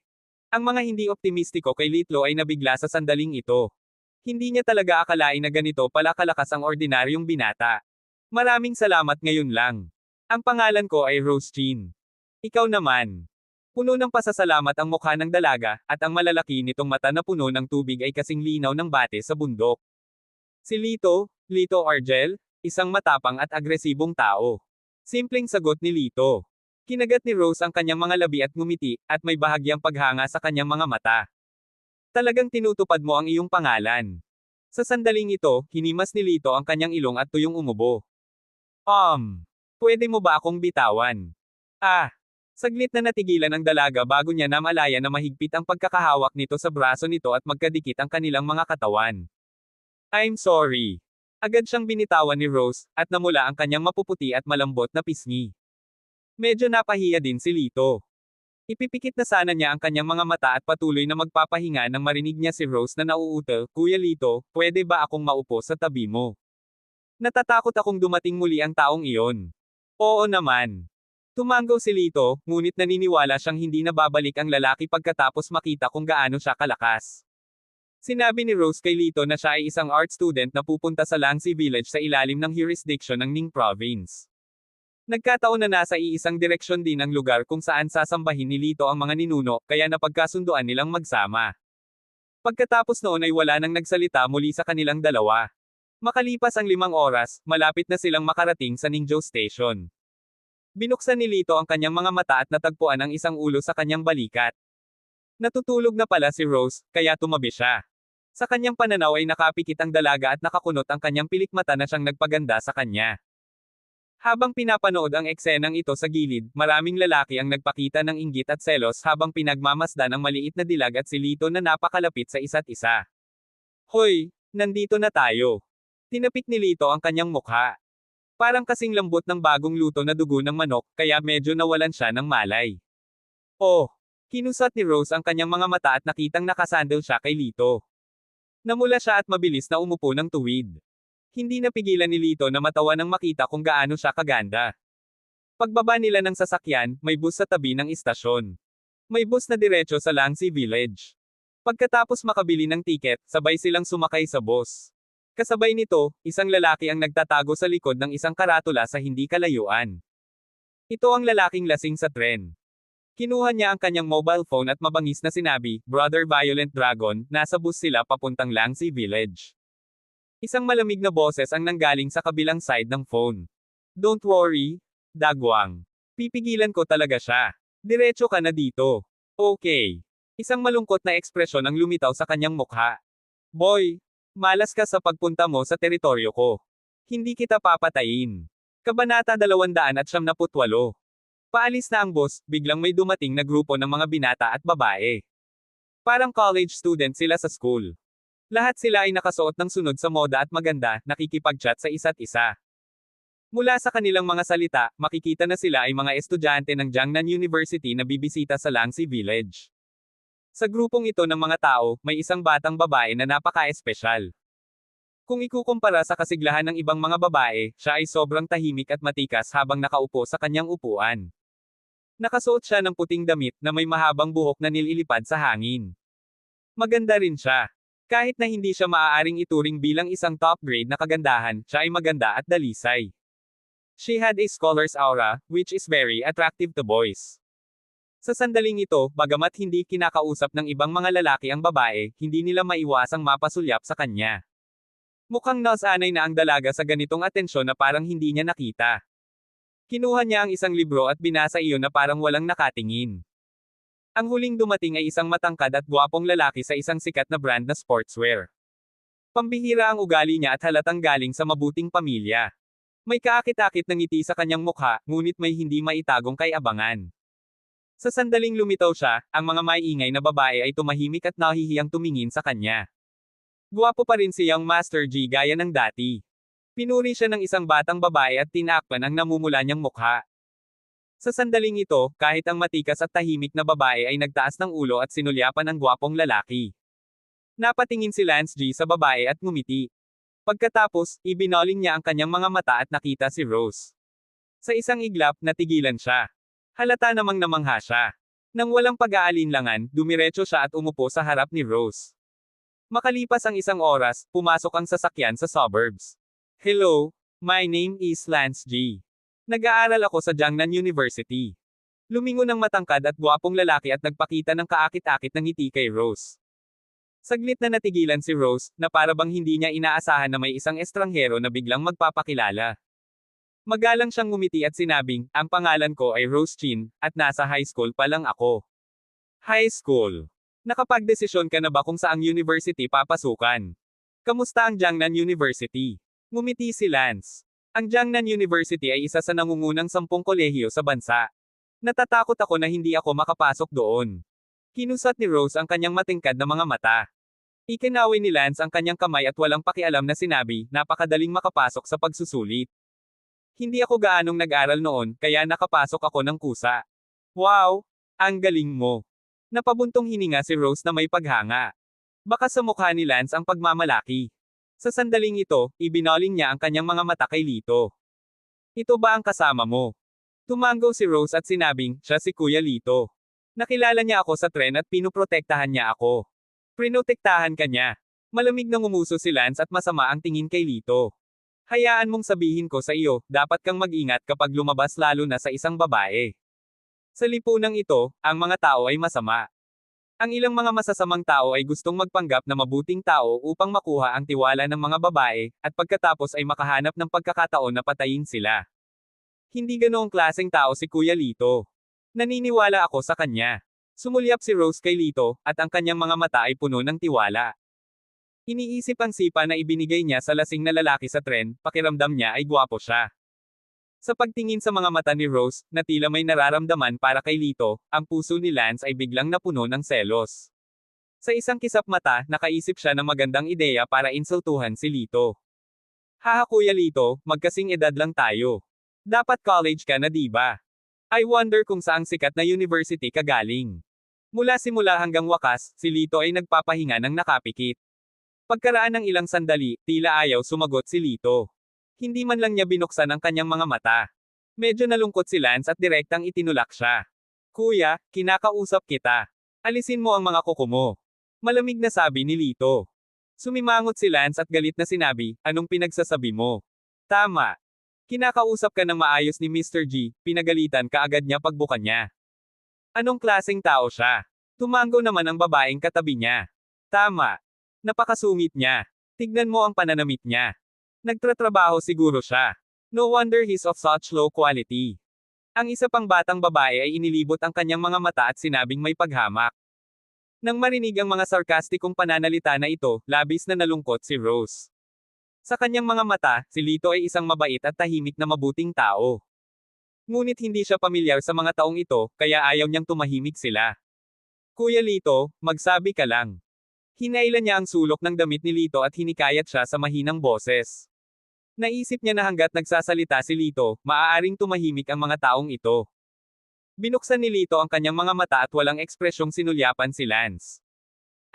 Ang mga hindi optimistiko kay Litlo ay nabigla sa sandaling ito. Hindi niya talaga akalain na ganito pala kalakas ang ordinaryong binata. Maraming salamat ngayon lang. Ang pangalan ko ay Rose Chin. Ikaw naman. Puno ng pasasalamat ang mukha ng dalaga, at ang malalaki nitong mata na puno ng tubig ay kasing linaw ng bate sa bundok. Si Lito, Lito Argel, isang matapang at agresibong tao. Simpleng sagot ni Lito. Kinagat ni Rose ang kanyang mga labi at ngumiti, at may bahagyang paghanga sa kanyang mga mata. Talagang tinutupad mo ang iyong pangalan. Sa sandaling ito, hinimas ni Lito ang kanyang ilong at tuyong umubo. Pwede mo ba akong bitawan? Saglit na natigilan ang dalaga bago niya namalaya na mahigpit ang pagkakahawak nito sa braso nito at magkadikit ang kanilang mga katawan. I'm sorry. Agad siyang binitawan ni Rose, at namula ang kanyang mapuputi at malambot na pisngi. Medyo napahiya din si Lito. Ipipikit na sana niya ang kanyang mga mata at patuloy na magpapahinga nang marinig niya si Rose na nauutal, Kuya Lito, pwede ba akong maupo sa tabi mo? Natatakot akong dumating muli ang taong iyon. Oo naman. Tumanggaw si Lito, ngunit naniniwala siyang hindi na babalik ang lalaki pagkatapos makita kung gaano siya kalakas. Sinabi ni Rose kay Lito na siya ay isang art student na pupunta sa Langsi Village sa ilalim ng jurisdiction ng Ning Province. Nagkataon na nasa iisang direksyon din ang lugar kung saan sasambahin ni Lito ang mga ninuno, kaya napagkasunduan nilang magsama. Pagkatapos noon ay wala nang nagsalita muli sa kanilang dalawa. Makalipas ang 5 oras, malapit na silang makarating sa Ningzhou Station. Binuksan ni Lito ang kanyang mga mata at natagpuan ang isang ulo sa kanyang balikat. Natutulog na pala si Rose, kaya tumabi siya. Sa kanyang pananaw ay nakapikit ang dalaga at nakakunot ang kanyang pilikmata na siyang nagpaganda sa kanya. Habang pinapanood ang eksenang ito sa gilid, maraming lalaki ang nagpakita ng inggit at selos habang pinagmamasdan ang maliit na dilag at si Lito na napakalapit sa isa't isa. Hoy, nandito na tayo. Tinapik ni Lito ang kanyang mukha. Parang kasing lambot ng bagong luto na dugo ng manok, kaya medyo nawalan siya ng malay. Oh! Kinusat ni Rose ang kanyang mga mata at nakitang nakasandal siya kay Lito. Namula siya at mabilis na umupo ng tuwid. Hindi napigilan ni Lito na matawa nang makita kung gaano siya kaganda. Pagbaba nila ng sasakyan, may bus sa tabi ng istasyon. May bus na diretso sa Langsi Village. Pagkatapos makabili ng tiket, sabay silang sumakay sa bus. Kasabay nito, isang lalaki ang nagtatago sa likod ng isang karatula sa hindi kalayuan. Ito ang lalaking lasing sa tren. Kinuha niya ang kanyang mobile phone at mabangis na sinabi, Brother Violent Dragon, nasa bus sila papuntang Langsi Village. Isang malamig na boses ang nanggaling sa kabilang side ng phone. Don't worry, Dagwang. Pipigilan ko talaga siya. Diretso ka na dito. Okay. Isang malungkot na ekspresyon ang lumitaw sa kanyang mukha. Boy, malas ka sa pagpunta mo sa teritoryo ko. Hindi kita papatayin. Kabanata 278. Paalis na ang bus, biglang may dumating na grupo ng mga binata at babae. Parang college student sila sa school. Lahat sila ay nakasuot ng sunod sa moda at maganda, nakikipag-chat sa isa't isa. Mula sa kanilang mga salita, makikita na sila ay mga estudyante ng Jiangnan University na bibisita sa Langsi Village. Sa grupong ito ng mga tao, may isang batang babae na napaka-espesyal. Kung ikukumpara sa kasiglahan ng ibang mga babae, siya ay sobrang tahimik at matikas habang nakaupo sa kanyang upuan. Nakasuot siya ng puting damit na may mahabang buhok na nililipad sa hangin. Maganda rin siya. Kahit na hindi siya maaaring ituring bilang isang top grade na kagandahan, siya ay maganda at dalisay. She had a scholar's aura, which is very attractive to boys. Sa sandaling ito, bagamat hindi kinakausap ng ibang mga lalaki ang babae, hindi nila maiwasang mapasulyap sa kanya. Mukhang nasanay na ang dalaga sa ganitong atensyon na parang hindi niya nakita. Kinuha niya ang isang libro at binasa iyon na parang walang nakatingin. Ang huling dumating ay isang matangkad at gwapong lalaki sa isang sikat na brand na sportswear. Pambihira ang ugali niya at halatang galing sa mabuting pamilya. May kaakit-akit na ngiti sa kanyang mukha, ngunit may hindi maitagong kay-abangan. Sa sandaling lumitaw siya, ang mga maiingay na babae ay tumahimik at nahihiyang tumingin sa kanya. Guwapo pa rin si Young Master G gaya ng dati. Pinuri siya ng isang batang babae at tinakpan ang namumula niyang mukha. Sa sandaling ito, kahit ang matikas at tahimik na babae ay nagtaas ng ulo at sinulyapan ng gwapong lalaki. Napatingin si Lance G sa babae at ngumiti. Pagkatapos, ibinoling niya ang kanyang mga mata at nakita si Rose. Sa isang iglap, natigilan siya. Halata namang namangha siya. Nang walang pag-aalinlangan, dumiretso siya at umupo sa harap ni Rose. Makalipas ang isang oras, pumasok ang sasakyan sa suburbs. Hello, my name is Lance G. Nag-aaral ako sa Jiangnan University. Lumingon ang matangkad at gwapong lalaki at nagpakita ng kaakit-akit ng ngiti kay Rose. Saglit na natigilan si Rose, na para bang hindi niya inaasahan na may isang estranghero na biglang magpapakilala. Magalang siyang ngumiti at sinabing, ang pangalan ko ay Rose Chin, at nasa high school pa lang ako. High school. Nakapagdesisyon ka na ba kung saang university papasukan? Kamusta ang Jiangnan University? Ngumiti si Lance. Ang Jiangnan University ay isa sa nangungunang 10 kolehiyo sa bansa. Natatakot ako na hindi ako makapasok doon. Kinusat ni Rose ang kanyang matingkad na mga mata. Ikinaway ni Lance ang kanyang kamay at walang pakialam na sinabi, napakadaling makapasok sa pagsusulit. Hindi ako gaanong nag-aral noon, kaya nakapasok ako ng kusa. Wow! Ang galing mo! Napabuntong hininga si Rose na may paghanga. Baka sa mukha ni Lance ang pagmamalaki. Sa sandaling ito, ibinoling niya ang kanyang mga mata kay Lito. Ito ba ang kasama mo? Tumango si Rose at sinabing, siya si Kuya Lito. Nakilala niya ako sa tren at pinuprotektahan niya ako. Prinotektahan ka niya. Malamig na ngumuso si Lance at masama ang tingin kay Lito. Hayaan mong sabihin ko sa iyo, dapat kang mag-ingat kapag lumabas lalo na sa isang babae. Sa lipunang ito, ang mga tao ay masama. Ang ilang mga masasamang tao ay gustong magpanggap na mabuting tao upang makuha ang tiwala ng mga babae, at pagkatapos ay makahanap ng pagkakataon na patayin sila. Hindi ganoong klaseng tao si Kuya Lito. Naniniwala ako sa kanya. Sumulyap si Rose kay Lito, at ang kanyang mga mata ay puno ng tiwala. Iniisip ang sipa na ibinigay niya sa lasing na lalaki sa tren, pakiramdam niya ay gwapo siya. Sa pagtingin sa mga mata ni Rose, na tila may nararamdaman para kay Lito, ang puso ni Lance ay biglang napuno ng selos. Sa isang kisap mata, nakaisip siya ng magandang ideya para insultuhan si Lito. Haha Kuya Lito, magkasing edad lang tayo. Dapat college ka na diba? I wonder kung saang sikat na university ka galing. Mula simula hanggang wakas, si Lito ay nagpapahinga ng nakapikit. Pagkaraan ng ilang sandali, tila ayaw sumagot si Lito. Hindi man lang niya binuksan ang kanyang mga mata. Medyo nalungkot si Lance at direktang itinulak siya. Kuya, kinakausap kita. Alisin mo ang mga kuko mo. Malamig na sabi ni Lito. Sumimangot si Lance at galit na sinabi, anong pinagsasabi mo? Tama. Kinakausap ka ng maayos ni Mr. G, pinagalitan ka agad niya pagbuka niya. Anong klaseng tao siya? Tumango naman ang babaeng katabi niya. Tama. Napakasungit niya. Tignan mo ang pananamit niya. Nagtratrabaho siguro siya. No wonder he's of such low quality. Ang isa pang batang babae ay inilibot ang kanyang mga mata at sinabing may paghamak. Nang marinig ang mga sarkastikong pananalita na ito, labis na nalungkot si Rose. Sa kanyang mga mata, si Lito ay isang mabait at tahimik na mabuting tao. Ngunit hindi siya pamilyar sa mga taong ito, kaya ayaw niyang tumahimik sila. Kuya Lito, magsabi ka lang. Hinailan niya ang sulok ng damit ni Lito at hinikayat siya sa mahinang boses. Naisip niya na hanggat nagsasalita si Lito, maaaring tumahimik ang mga taong ito. Binuksan ni Lito ang kanyang mga mata at walang ekspresyong sinulyapan si Lance.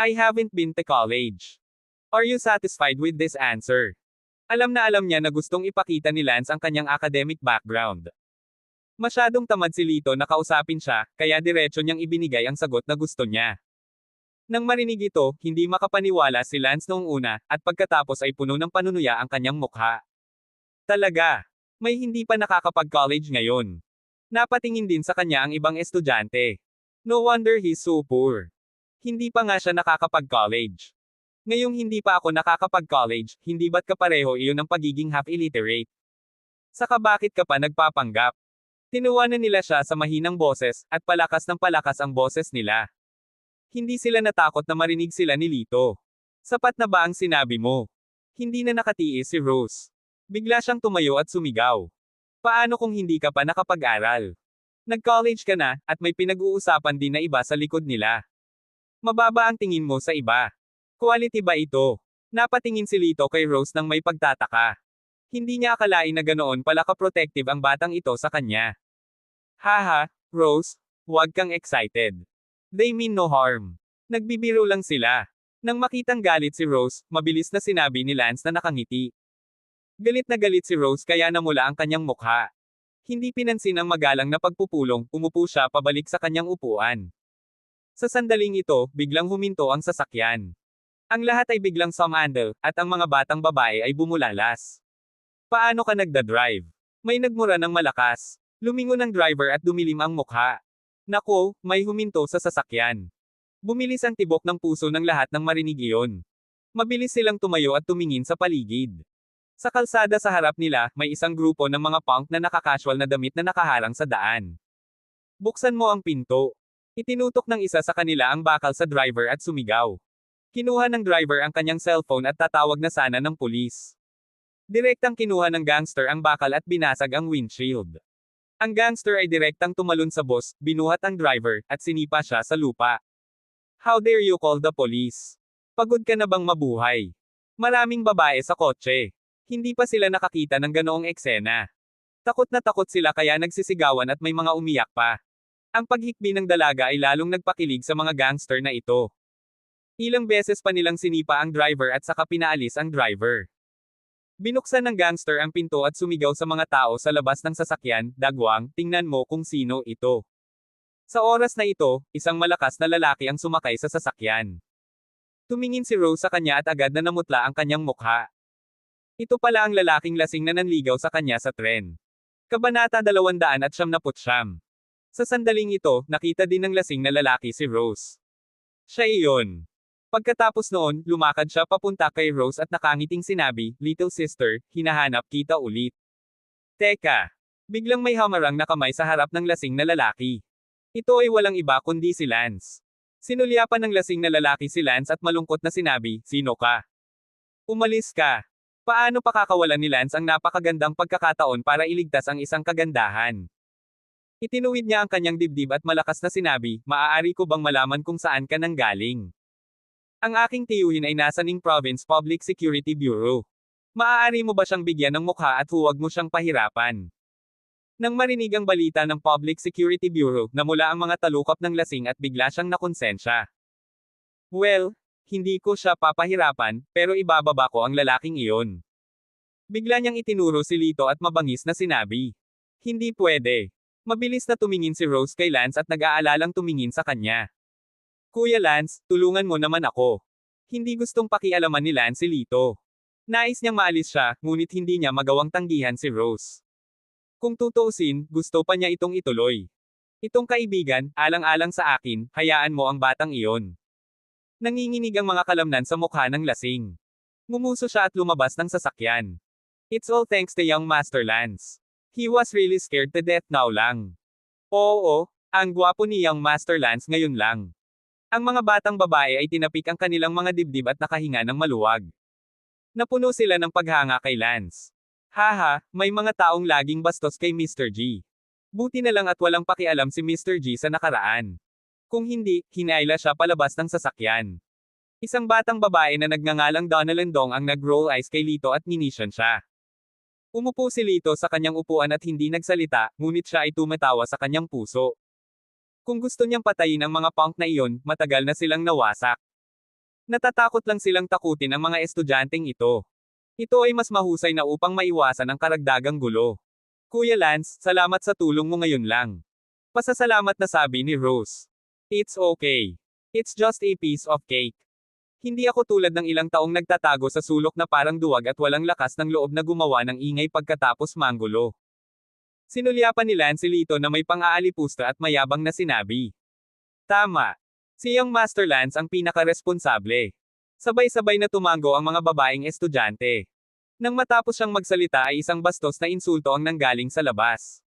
I haven't been to college. Are you satisfied with this answer? Alam na alam niya na gustong ipakita ni Lance ang kanyang academic background. Masyadong tamad si Lito na kausapin siya, kaya diretso niyang ibinigay ang sagot na gusto niya. Nang marinig ito, hindi makapaniwala si Lance noong una, at pagkatapos ay puno ng panunuya ang kanyang mukha. Talaga, may hindi pa nakakapag-college ngayon. Napatingin din sa kanya ang ibang estudyante. No wonder he's so poor. Hindi pa nga siya nakakapag-college. Ngayong hindi pa ako nakakapag-college, hindi ba't kapareho iyon ang pagiging half-illiterate? Saka bakit ka pa nagpapanggap? Tinuwanan nila siya sa mahinang boses, at palakas ng palakas ang boses nila. Hindi sila natakot na marinig sila ni Lito. Sapat na ba ang sinabi mo? Hindi na nakatiis si Rose. Bigla siyang tumayo at sumigaw. Paano kung hindi ka pa nakapag-aral? Nag-college ka na, at may pinag-uusapan din na iba sa likod nila. Mababa ang tingin mo sa iba. Quality ba ito? Napatingin si Lito kay Rose nang may pagtataka. Hindi niya akalain na ganoon pala ka-protective ang batang ito sa kanya. Haha, Rose, huwag kang excited. They mean no harm. Nagbibiro lang sila. Nang makitang galit si Rose, mabilis na sinabi ni Lance na nakangiti. Galit na galit si Rose kaya namula ang kanyang mukha. Hindi pinansin ang magalang na pagpupulong, umupo siya pabalik sa kanyang upuan. Sa sandaling ito, biglang huminto ang sasakyan. Ang lahat ay biglang sumandal, at ang mga batang babae ay bumulalas. Paano ka nagda-drive? May nagmura ng malakas. Lumingon ang driver at dumilim ang mukha. Nako, may huminto sa sasakyan. Bumilis ang tibok ng puso ng lahat nang marinig iyon. Mabilis silang tumayo at tumingin sa paligid. Sa kalsada sa harap nila, may isang grupo ng mga punk na nakakasual na damit na nakaharang sa daan. Buksan mo ang pinto. Itinutok ng isa sa kanila ang bakal sa driver at sumigaw. Kinuha ng driver ang kanyang cellphone at tatawag na sana ng pulis. Direktang kinuha ng gangster ang bakal at binasag ang windshield. Ang gangster ay direktang tumalon sa bus, binuhat ang driver, at sinipa siya sa lupa. How dare you call the police? Pagod ka na bang mabuhay? Maraming babae sa kotse. Hindi pa sila nakakita ng ganoong eksena. Takot na takot sila kaya nagsisigawan at may mga umiyak pa. Ang paghikbi ng dalaga ay lalong nagpakilig sa mga gangster na ito. Ilang beses pa nilang sinipa ang driver at saka pinaalis ang driver. Binuksan ng gangster ang pinto at sumigaw sa mga tao sa labas ng sasakyan, Dagwang, tingnan mo kung sino ito. Sa oras na ito, isang malakas na lalaki ang sumakay sa sasakyan. Tumingin si Rose sa kanya at agad na namutla ang kanyang mukha. Ito pala ang lalaking lasing na nanligaw sa kanya sa tren. Kabanata 279. Sa sandaling ito, nakita din ng lasing na lalaki si Rose. Siya iyon. Pagkatapos noon, lumakad siya papunta kay Rose at nakangiting sinabi, Little sister, hinahanap kita ulit. Teka. Biglang may hamarang na kamay sa harap ng lasing na lalaki. Ito ay walang iba kundi si Lance. Sinulyapan ng lasing na lalaki si Lance at malungkot na sinabi, sino ka? Umalis ka. Paano pakakawalan ni Lance ang napakagandang pagkakataon para iligtas ang isang kagandahan? Itinuwid niya ang kanyang dibdib at malakas na sinabi, maaari ko bang malaman kung saan ka nanggaling? Ang aking tiyuhin ay nasa Ning Province Public Security Bureau. Maaari mo ba siyang bigyan ng mukha at huwag mo siyang pahirapan? Nang marinig ang balita ng Public Security Bureau, namula ang mga talukap ng lasing at bigla siyang nakonsensya. Well, hindi ko siya papahirapan, pero ibababa ko ang lalaking iyon. Bigla niyang itinuro si Lito at mabangis na sinabi. Hindi pwede. Mabilis na tumingin si Rose kay Lance at nag-aalalang tumingin sa kanya. Kuya Lance, tulungan mo naman ako. Hindi gustong pakialaman ni Lance si Lito. Nais niyang maalis siya, ngunit hindi niya magawang tanggihan si Rose. Kung tutuusin, gusto pa niya itong ituloy. Itong kaibigan, alang-alang sa akin, hayaan mo ang batang iyon. Nanginginig ang mga kalamnan sa mukha ng lasing. Ngumuso siya at lumabas ng sasakyan. It's all thanks to young Master Lance. He was really scared to death now lang. Oo, ang gwapo ni young Master Lance ngayon lang. Ang mga batang babae ay tinapik ang kanilang mga dibdib at nakahinga ng maluwag. Napuno sila ng paghanga kay Lance. Haha, may mga taong laging bastos kay Mr. G. Buti na lang at walang pakialam si Mr. G sa nakaraan. Kung hindi, hinayla siya palabas ng sasakyan. Isang batang babae na nagngangalang Donnellan Dong ang nag-roll eyes kay Lito at ninisyon siya. Umupo si Lito sa kanyang upuan at hindi nagsalita, ngunit siya ay tumatawa sa kanyang puso. Kung gusto niyang patayin ang mga punk na iyon, matagal na silang nawasak. Natatakot lang silang takutin ang mga estudyanteng ito. Ito ay mas mahusay na upang maiwasan ang karagdagang gulo. Kuya Lance, salamat sa tulong mo ngayon lang. Pasasalamat na sabi ni Rose. It's okay. It's just a piece of cake. Hindi ako tulad ng ilang taong nagtatago sa sulok na parang duwag at walang lakas ng loob na gumawa ng ingay pagkatapos manggulo. Sinulyapan ni Lance si Lito na may pang-aalipusta at mayabang na sinabi. Tama. Si Young Master Lance ang pinaka-responsable. Sabay-sabay na tumango ang mga babaeng estudyante. Nang matapos siyang magsalita ay isang bastos na insulto ang nanggaling sa labas.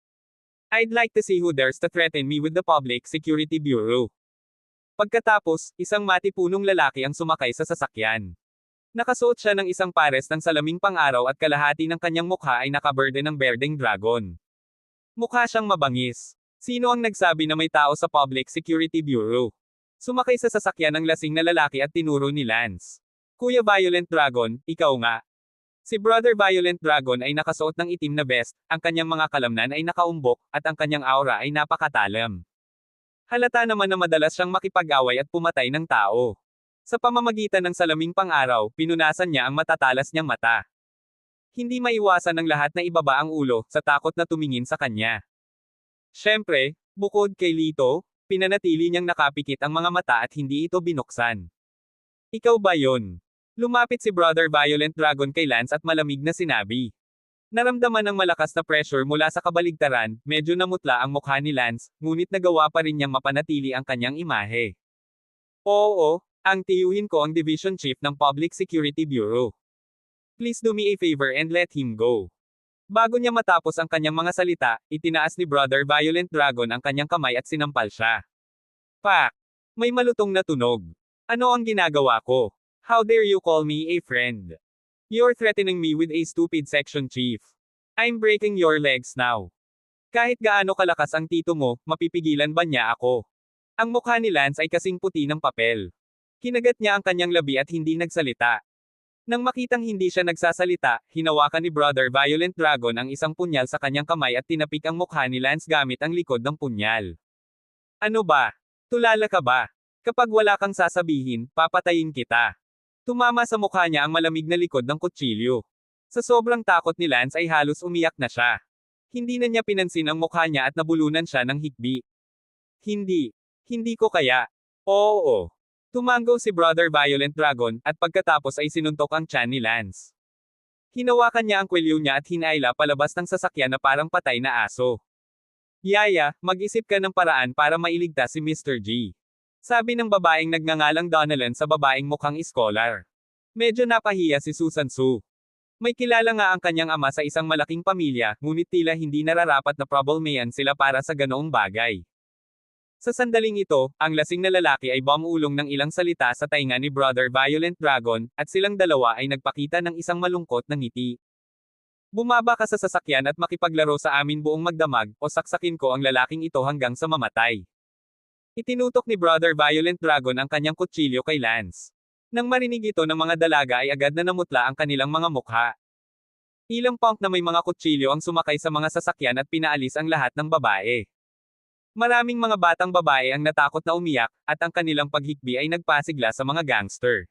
I'd like to see who dares to threaten me with the Public Security Bureau. Pagkatapos, isang matipunong lalaki ang sumakay sa sasakyan. Nakasuot siya ng isang pares ng salaming pang-araw at kalahati ng kanyang mukha ay nakaberde ng berdeng dragon. Mukha siyang mabangis. Sino ang nagsabi na may tao sa Public Security Bureau? Sumakay sa sasakyan ng lasing na lalaki at tinuro ni Lance. Kuya Violent Dragon, ikaw nga. Si Brother Violent Dragon ay nakasuot ng itim na vest, ang kanyang mga kalamnan ay nakaumbok, at ang kanyang aura ay napakatalam. Halata naman na madalas siyang makipag-away at pumatay ng tao. Sa pamamagitan ng salaming pang-araw, pinunasan niya ang matatalas niyang mata. Hindi maiwasan ng lahat na ibaba ang ulo, sa takot na tumingin sa kanya. Siyempre, bukod kay Lito, pinanatili niyang nakapikit ang mga mata at hindi ito binuksan. Ikaw ba yon? Lumapit si Brother Violent Dragon kay Lance at malamig na sinabi. Naramdaman ng malakas na pressure mula sa kabaligtaran, medyo namutla ang mukha ni Lance, ngunit nagawa pa rin niyang mapanatili ang kanyang imahe. Oo, ang tiyuhin ko ang Division Chief ng Public Security Bureau. Please do me a favor and let him go. Bago niya matapos ang kanyang mga salita, itinaas ni Brother Violent Dragon ang kanyang kamay at sinampal siya. Pak! May malutong na tunog. Ano ang ginagawa ko? How dare you call me a friend? You're threatening me with a stupid section chief. I'm breaking your legs now. Kahit gaano kalakas ang tito mo, mapipigilan ba niya ako? Ang mukha ni Lance ay kasing puti ng papel. Kinagat niya ang kanyang labi at hindi nagsalita. Nang makitang hindi siya nagsasalita, hinawakan ni Brother Violent Dragon ang isang punyal sa kanyang kamay at tinapik ang mukha ni Lance gamit ang likod ng punyal. Ano ba? Tulala ka ba? Kapag wala kang sasabihin, papatayin kita. Tumama sa mukha niya ang malamig na likod ng kutsilyo. Sa sobrang takot ni Lance ay halos umiyak na siya. Hindi na niya pinansin ang mukha niya at nabulunan siya ng hikbi. Hindi. Hindi ko kaya. Oo. Tumango si Brother Violent Dragon, at pagkatapos ay sinuntok ang tiyan ni Lance. Hinawakan niya ang kwelyo niya at hinayla palabas ng sasakyan na parang patay na aso. Yaya, mag-isip ka ng paraan para mailigtas si Mr. G. Sabi ng babaeng nagngangalang Donnellan sa babaeng mukhang scholar. Medyo napahiya si Susan Su. May kilala nga ang kanyang ama sa isang malaking pamilya, ngunit tila hindi nararapat na problemayan sila para sa ganoong bagay. Sa sandaling ito, ang lasing na lalaki ay bumulong ng ilang salita sa tainga ni Brother Violent Dragon, at silang dalawa ay nagpakita ng isang malungkot na ngiti. Bumaba ka sa sasakyan at makipaglaro sa amin buong magdamag, o saksakin ko ang lalaking ito hanggang sa mamatay. Itinutok ni Brother Violent Dragon ang kanyang kutsilyo kay Lance. Nang marinig ito ng mga dalaga ay agad na namutla ang kanilang mga mukha. Ilang punk na may mga kutsilyo ang sumakay sa mga sasakyan at pinaalis ang lahat ng babae. Maraming mga batang babae ang natakot na umiyak, at ang kanilang paghikbi ay nagpasigla sa mga gangster.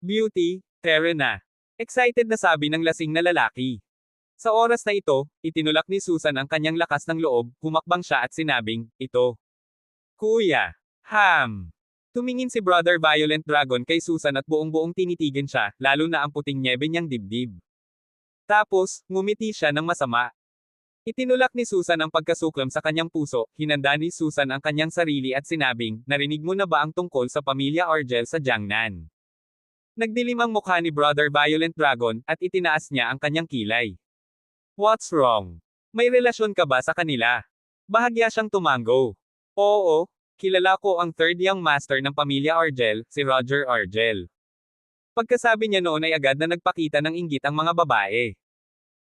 Beauty, tara na. Excited na sabi ng lasing na lalaki. Sa oras na ito, itinulak ni Susan ang kanyang lakas ng loob, humakbang siya at sinabing, ito. Kuya. Ham. Tumingin si Brother Violent Dragon kay Susan at buong-buong tinitigan siya, lalo na ang puting nyebe niyang dibdib. Tapos, ngumiti siya ng masama. Itinulak ni Susan ang pagkasuklam sa kanyang puso, hinanda ni Susan ang kanyang sarili at sinabing, narinig mo na ba ang tungkol sa pamilya Argel sa Jiangnan? Nagdilim ang mukha ni Brother Violent Dragon, at itinaas niya ang kanyang kilay. What's wrong? May relasyon ka ba sa kanila? Bahagya siyang tumango. Oo, kilala ko ang third young master ng pamilya Argel, si Roger Argel. Pagkasabi niya noon ay agad na nagpakita ng inggit ang mga babae.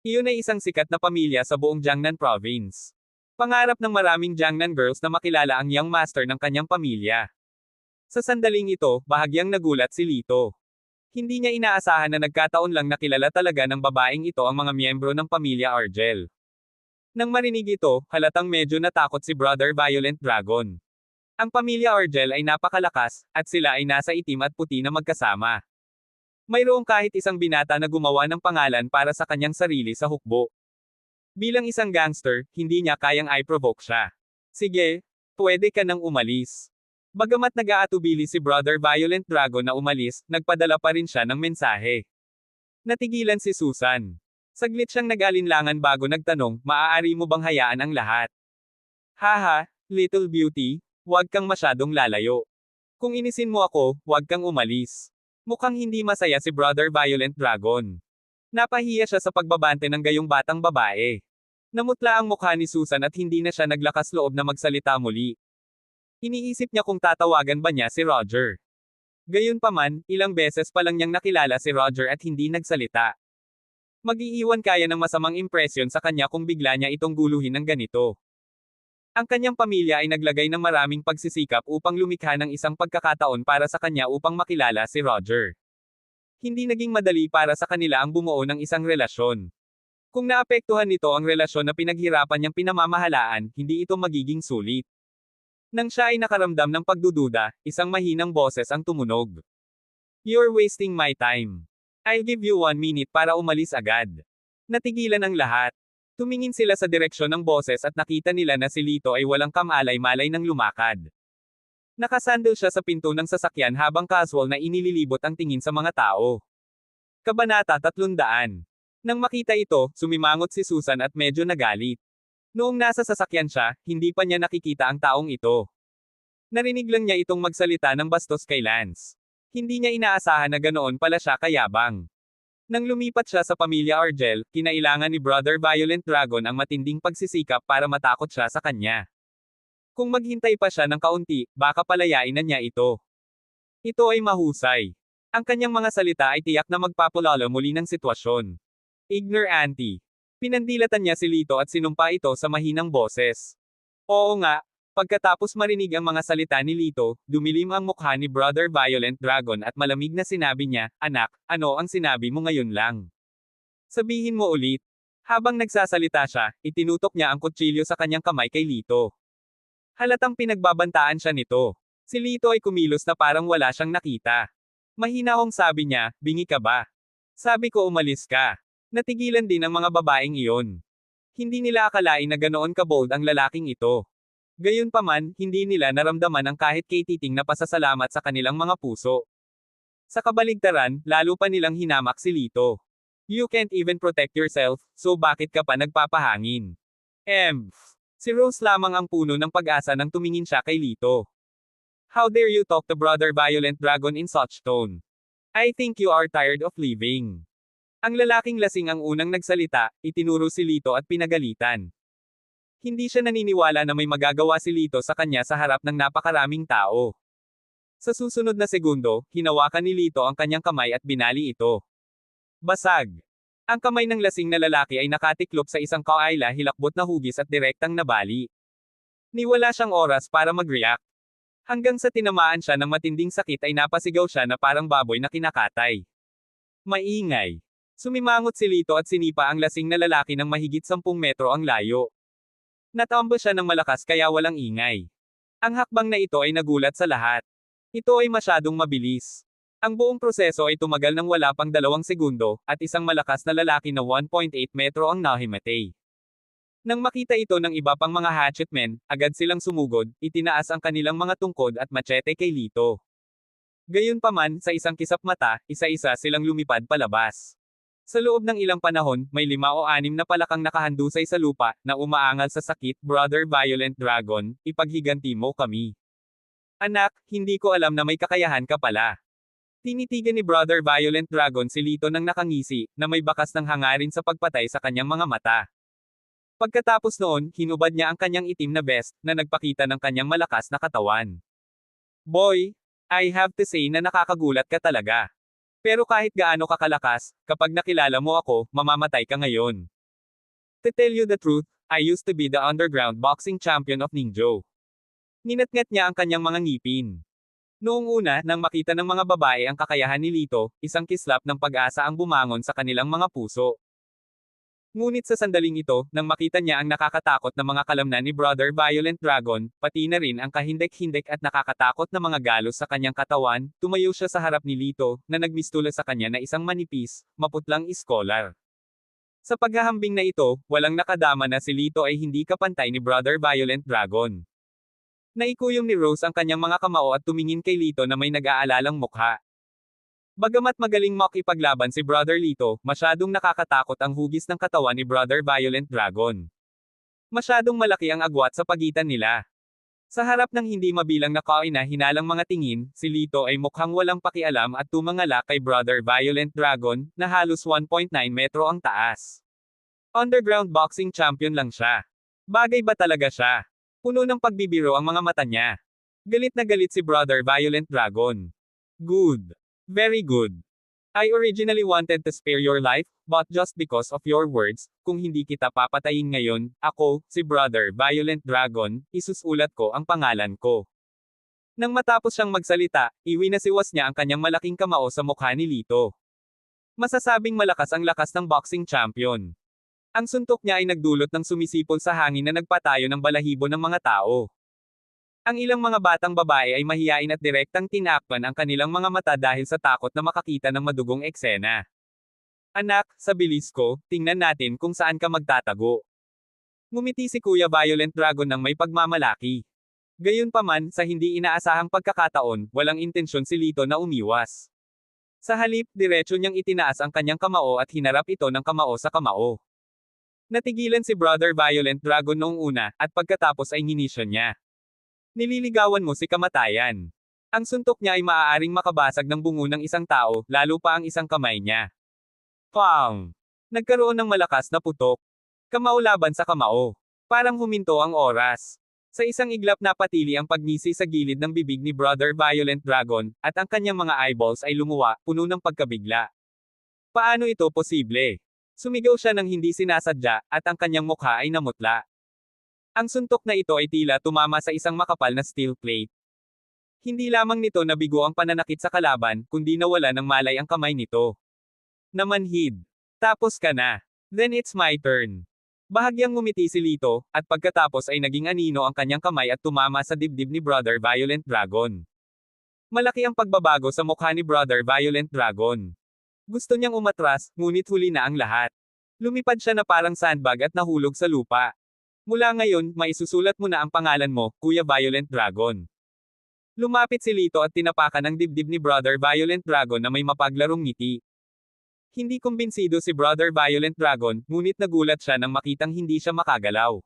Iyon ay isang sikat na pamilya sa buong Jiangnan Province. Pangarap ng maraming Jiangnan girls na makilala ang young master ng kanyang pamilya. Sa sandaling ito, bahagyang nagulat si Lito. Hindi niya inaasahan na nagkataon lang na kilala talaga ng babaeng ito ang mga miyembro ng pamilya Argel. Nang marinig ito, halatang medyo natakot si Brother Violent Dragon. Ang pamilya Argel ay napakalakas, at sila ay nasa itim at puti na magkasama. Mayroong kahit isang binata na gumawa ng pangalan para sa kanyang sarili sa hukbo. Bilang isang gangster, hindi niya kayang i-provoke siya. Sige, pwede ka nang umalis. Bagamat nag-aatubili si Brother Violent Dragon na umalis, nagpadala pa rin siya ng mensahe. Natigilan si Susan. Saglit siyang nag-alinlangan bago nagtanong, maaari mo bang hayaan ang lahat? Haha, little beauty, huwag kang masyadong lalayo. Kung inisin mo ako, huwag kang umalis. Mukhang hindi masaya si Brother Violent Dragon. Napahiya siya sa pagbabante ng gayong batang babae. Namutla ang mukha ni Susan at hindi na siya naglakas loob na magsalita muli. Iniisip niya kung tatawagan ba niya si Roger. Gayunpaman, ilang beses pa lang niyang nakilala si Roger at hindi nagsalita. Mag-iiwan kaya ng masamang impresyon sa kanya kung bigla niya itong guluhin ng ganito. Ang kanyang pamilya ay naglagay ng maraming pagsisikap upang lumikha ng isang pagkakataon para sa kanya upang makilala si Roger. Hindi naging madali para sa kanila ang bumuo ng isang relasyon. Kung naapektuhan nito ang relasyon na pinaghirapan niyang pinamamahalaan, hindi ito magiging sulit. Nang siya ay nakaramdam ng pagdududa, isang mahinang boses ang tumunog. You're wasting my time. I'll give you 1 minute para umalis agad. Natigilan ang lahat. Tumingin sila sa direksyon ng boses at nakita nila na si Lito ay walang kamalay-malay nang lumakad. Nakasandal siya sa pinto ng sasakyan habang casual na inililibot ang tingin sa mga tao. Kabanata 300. Nang makita ito, sumimangot si Susan at medyo nagalit. Noong nasa sasakyan siya, hindi pa niya nakikita ang taong ito. Narinig lang niya itong magsalita ng bastos kay Lance. Hindi niya inaasahan na ganoon pala siya kayabang. Nang lumipat siya sa pamilya Argel, kinailangan ni Brother Violent Dragon ang matinding pagsisikap para matakot siya sa kanya. Kung maghintay pa siya ng kaunti, baka palayain na niya ito. Ito ay mahusay. Ang kanyang mga salita ay tiyak na magpapalalo muli ng sitwasyon. Ignore auntie. Pinandilatan niya si Lito at sinumpa ito sa mahinang boses. Oo nga. Pagkatapos marinig ang mga salita ni Lito, dumilim ang mukha ni Brother Violent Dragon at malamig na sinabi niya, "Anak, ano ang sinabi mo ngayon lang? Sabihin mo ulit." Habang nagsasalita siya, itinutok niya ang kutsilyo sa kanyang kamay kay Lito. Halatang pinagbabantaan siya nito. Si Lito ay kumilos na parang wala siyang nakita. Mahinahong sabi niya, "Bingi ka ba? Sabi ko umalis ka." Natigilan din ang mga babaeng iyon. Hindi nila akalain na ganoon kabold ang lalaking ito. Gayunpaman, hindi nila naramdaman ang kahit kay-titing na pasasalamat sa kanilang mga puso. Sa kabaligtaran, lalo pa nilang hinamak si Lito. You can't even protect yourself, so bakit ka pa nagpapahangin? Si Rose lamang ang puno ng pag-asa nang tumingin siya kay Lito. How dare you talk to Brother Violent Dragon in such tone? I think you are tired of living. Ang lalaking lasing ang unang nagsalita, itinuro si Lito at pinagalitan. Hindi siya naniniwala na may magagawa si Lito sa kanya sa harap ng napakaraming tao. Sa susunod na segundo, hinawakan ni Lito ang kanyang kamay at binali ito. Basag. Ang kamay ng lasing na lalaki ay nakatiklop sa isang kaayla hilakbot na hugis at direktang nabali. Niwala siyang oras para mag-react. Hanggang sa tinamaan siya ng matinding sakit ay napasigaw siya na parang baboy na kinakatay. Maingay. Sumimangot si Lito at sinipa ang lasing na lalaki ng mahigit 10 metro ang layo. Natambo siya ng malakas kaya walang ingay. Ang hakbang na ito ay nagulat sa lahat. Ito ay masyadong mabilis. Ang buong proseso ay tumagal ng wala pang 2 segundo, at isang malakas na lalaki na 1.8 metro ang nahimatay. Nang makita ito ng iba pang mga hatchetmen, agad silang sumugod, itinaas ang kanilang mga tungkod at machete kay Lito. Gayunpaman, sa isang kisap mata, isa-isa silang lumipad palabas. Sa loob ng ilang panahon, may 5 o 6 na palakang nakahandusay sa lupa, na umaangal sa sakit, Brother Violent Dragon, ipaghiganti mo kami. Anak, hindi ko alam na may kakayahan ka pala. Tinitigan ni Brother Violent Dragon si Lito nang nakangisi, na may bakas ng hangarin sa pagpatay sa kanyang mga mata. Pagkatapos noon, hinubad niya ang kanyang itim na vest, na nagpakita ng kanyang malakas na katawan. Boy, I have to say na nakakagulat ka talaga. Pero kahit gaano kakalakas, kapag nakilala mo ako, mamamatay ka ngayon. To tell you the truth, I used to be the underground boxing champion of Ningyo. Ninatngat niya ang kanyang mga ngipin. Noong una, nang makita ng mga babae ang kakayahan ni Lito, isang kislap ng pag-asa ang bumangon sa kanilang mga puso. Ngunit sa sandaling ito, nang makita niya ang nakakatakot na mga kalamnan ni Brother Violent Dragon, pati na rin ang kahindek-hindek at nakakatakot na mga galos sa kanyang katawan, tumayo siya sa harap ni Lito, na nagmistula sa kanya na isang manipis, maputlang iskolar. Sa paghahambing na ito, walang nakadama na si Lito ay hindi kapantay ni Brother Violent Dragon. Naikuyom ni Rose ang kanyang mga kamao at tumingin kay Lito na may nag-aalalang mukha. Bagamat magaling makipaglaban si Brother Lito, masyadong nakakatakot ang hugis ng katawan ni Brother Violent Dragon. Masyadong malaki ang agwat sa pagitan nila. Sa harap ng hindi mabilang na kaina-hinalang mga tingin, si Lito ay mukhang walang pakialam at tumangala kay Brother Violent Dragon, na halos 1.9 metro ang taas. Underground boxing champion lang siya. Bagay ba talaga siya? Puno ng pagbibiro ang mga mata niya. Galit na galit si Brother Violent Dragon. Good. Very good. I originally wanted to spare your life, but just because of your words, kung hindi kita papatayin ngayon, ako, si Brother Violent Dragon, isusulat ko ang pangalan ko. Nang matapos siyang magsalita, iwinasiwas niya ang kanyang malaking kamao sa mukha ni Lito. Masasabing malakas ang lakas ng boxing champion. Ang suntok niya ay nagdulot ng sumisipol sa hangin na nagpatayo ng balahibo ng mga tao. Ang ilang mga batang babae ay mahiyain at direktang tinakpan ang kanilang mga mata dahil sa takot na makakita ng madugong eksena. Anak, sa bilis ko, tingnan natin kung saan ka magtatago. Ngumiti si Kuya Violent Dragon ng may pagmamalaki. Gayunpaman, sa hindi inaasahang pagkakataon, walang intensyon si Lito na umiwas. Sa halip, diretso niyang itinaas ang kanyang kamao at hinarap ito ng kamao sa kamao. Natigilan si Brother Violent Dragon noong una, at pagkatapos ay nginisyon niya. Nililigawan mo si kamatayan. Ang suntok niya ay maaaring makabasag ng bungo ng isang tao, lalo pa ang isang kamay niya. Pang! Nagkaroon ng malakas na putok. Kamao laban sa kamao. Parang huminto ang oras. Sa isang iglap napatili ang pagngisi sa gilid ng bibig ni Brother Violent Dragon, at ang kanyang mga eyeballs ay lumuwa, puno ng pagkabigla. Paano ito posible? Sumigaw siya ng hindi sinasadya, at ang kanyang mukha ay namutla. Ang suntok na ito ay tila tumama sa isang makapal na steel plate. Hindi lamang nito nabigo ang pananakit sa kalaban, kundi nawala ng malay ang kamay nito. Namanhid. Tapos ka na. Then it's my turn. Bahagyang ngumiti si Lito, at pagkatapos ay naging anino ang kanyang kamay at tumama sa dibdib ni Brother Violent Dragon. Malaki ang pagbabago sa mukha ni Brother Violent Dragon. Gusto niyang umatras, ngunit huli na ang lahat. Lumipad siya na parang sandbag at nahulog sa lupa. Mula ngayon, maisusulat mo na ang pangalan mo, Kuya Violent Dragon. Lumapit si Lito at tinapakan ang dibdib ni Brother Violent Dragon na may mapaglarong ngiti. Hindi kumbinsido si Brother Violent Dragon, ngunit nagulat siya nang makitang hindi siya makagalaw.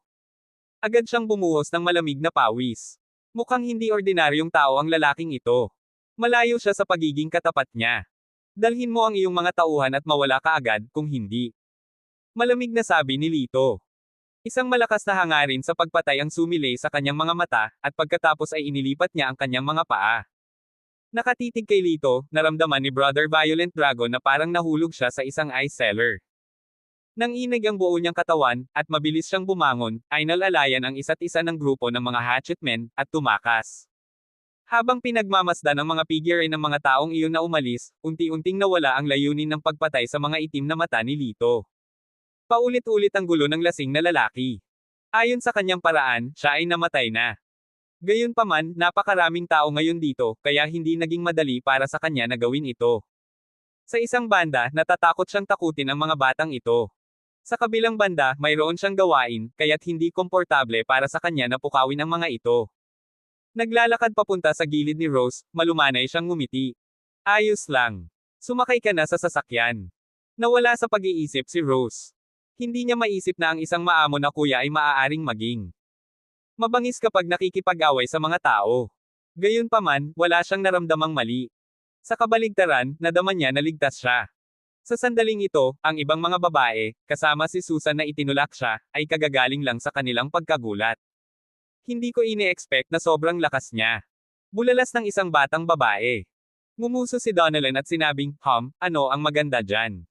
Agad siyang bumuhos ng malamig na pawis. Mukhang hindi ordinaryong tao ang lalaking ito. Malayo siya sa pagiging katapat niya. Dalhin mo ang iyong mga tauhan at mawala ka agad, kung hindi. Malamig na sabi ni Lito. Isang malakas na hangarin sa pagpatay ang sumilay sa kanyang mga mata, at pagkatapos ay inilipat niya ang kanyang mga paa. Nakatitig kay Lito, naramdaman ni Brother Violent Dragon na parang nahulog siya sa isang ice cellar. Nang inig ang buo niyang katawan, at mabilis siyang bumangon, ay nalalayan ang isa't isa ng grupo ng mga hatchetmen, at tumakas. Habang pinagmamasdan ng mga figure ng mga taong iyon na umalis, unti-unting nawala ang layunin ng pagpatay sa mga itim na mata ni Lito. Paulit-ulit ang gulo ng lasing na lalaki. Ayon sa kanyang paraan, siya ay namatay na. Gayunpaman, napakaraming tao ngayon dito, kaya hindi naging madali para sa kanya na gawin ito. Sa isang banda, natatakot siyang takutin ang mga batang ito. Sa kabilang banda, mayroon siyang gawain, kaya't hindi komportable para sa kanya na pukawin ang mga ito. Naglalakad papunta sa gilid ni Rose, malumanay siyang ngumiti. Ayos lang. Sumakay ka na sa sasakyan. Nawala sa pag-iisip si Rose. Hindi niya maisip na ang isang maamo na kuya ay maaaring maging mabangis kapag nakikipag-away sa mga tao. Gayunpaman, wala siyang naramdamang mali. Sa kabaligtaran, nadama niya na ligtas siya. Sa sandaling ito, ang ibang mga babae, kasama si Susan na itinulak siya, ay kagagaling lang sa kanilang pagkagulat. Hindi ko ine-expect na sobrang lakas niya. Bulalas ng isang batang babae. Ngumuso si Donnellan at sinabing, ano ang maganda dyan?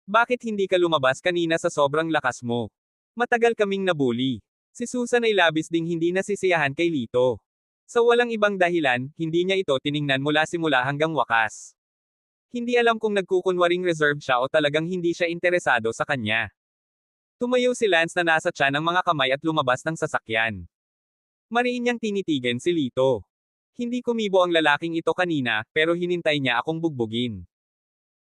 Bakit hindi ka lumabas kanina sa sobrang lakas mo? Matagal kaming nabuli. Si Susan ay labis ding hindi nasisiyahan kay Lito. Sa walang ibang dahilan, hindi niya ito tiningnan mula simula hanggang wakas. Hindi alam kung nagkukunwaring reserve siya o talagang hindi siya interesado sa kanya. Tumayo si Lance na nasa tiyan ng mga kamay at lumabas ng sasakyan. Mariin niyang tinitigan si Lito. Hindi kumibo ang lalaking ito kanina, pero hinintay niya akong bugbugin.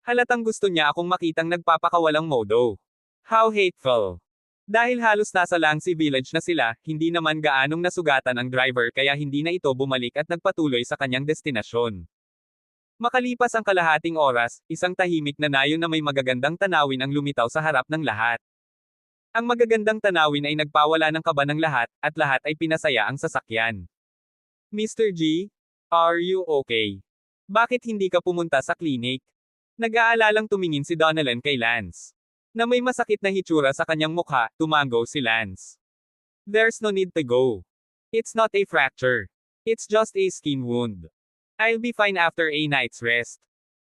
Halatang gusto niya akong makitang nagpapakawalang modo. How hateful. Dahil halos nasa Langsi Village na sila, hindi naman gaanong nasugatan ang driver kaya hindi na ito bumalik at nagpatuloy sa kanyang destinasyon. Makalipas ang kalahating oras, isang tahimik na nayon na may magagandang tanawin ang lumitaw sa harap ng lahat. Ang magagandang tanawin ay nagpawala ng kaba ng lahat, at lahat ay pinasaya ang sasakyan. Mr. G? Are you okay? Bakit hindi ka pumunta sa klinik? Nag-aalalang tumingin si Donnellan kay Lance. Na may masakit na hitsura sa kanyang mukha, tumango si Lance. There's no need to go. It's not a fracture. It's just a skin wound. I'll be fine after a night's rest.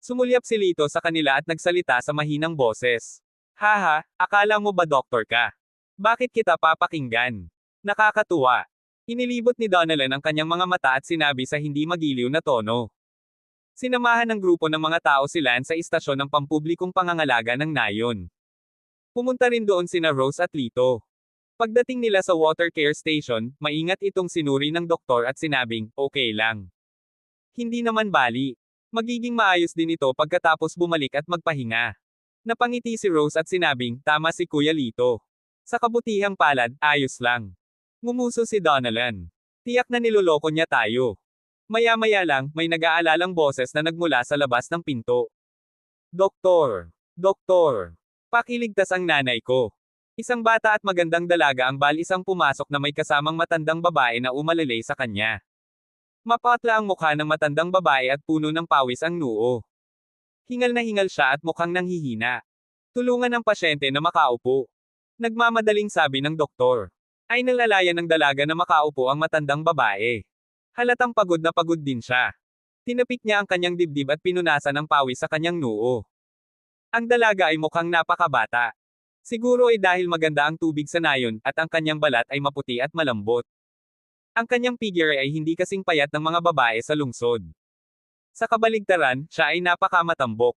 Sumulyap si Lito sa kanila at nagsalita sa mahinang boses. Haha, akala mo ba doktor ka? Bakit kita papakinggan? Nakakatuwa. Inilibot ni Donnellan ang kanyang mga mata at sinabi sa hindi magiliw na tono. Sinamahan ng grupo ng mga tao si Lance sa istasyon ng pampublikong pangangalaga ng nayon. Pumunta rin doon sina Rose at Lito. Pagdating nila sa water care station, maingat itong sinuri ng doktor at sinabing, okay lang. Hindi naman bali. Magiging maayos din ito pagkatapos bumalik at magpahinga. Napangiti si Rose at sinabing, tama si Kuya Lito. Sa kabutihang palad, ayos lang. Ngumuso si Donnellan. Tiyak na niloloko niya tayo. Maya-maya lang, may nag-aalalang boses na nagmula sa labas ng pinto. Doktor! Doktor! Pakiligtas ang nanay ko. Isang bata at magandang dalaga ang balisang pumasok na may kasamang matandang babae na umalalay sa kanya. Mapatla ang mukha ng matandang babae at puno ng pawis ang noo. Hingal na hingal siya at mukhang nanghihina. Tulungan ang pasyente na makaupo. Nagmamadaling sabi ng doktor. Ay nalalayan ng dalaga na makaupo ang matandang babae. Halatang pagod na pagod din siya. Tinapik niya ang kanyang dibdib at pinunasan ng pawis sa kanyang noo. Ang dalaga ay mukhang napakabata. Siguro ay dahil maganda ang tubig sa nayon, at ang kanyang balat ay maputi at malambot. Ang kanyang figure ay hindi kasing payat ng mga babae sa lungsod. Sa kabaligtaran, siya ay napakamatambok.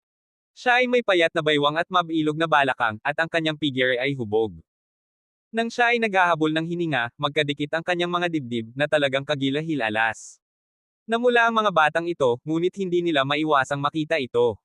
Siya ay may payat na baywang at mabilog na balakang, at ang kanyang figure ay hubog. Nang siya ay naghahabol ng hininga, magkadikit ang kanyang mga dibdib na talagang kagilahil-alas. Namula ang mga batang ito, ngunit hindi nila maiwasang makita ito.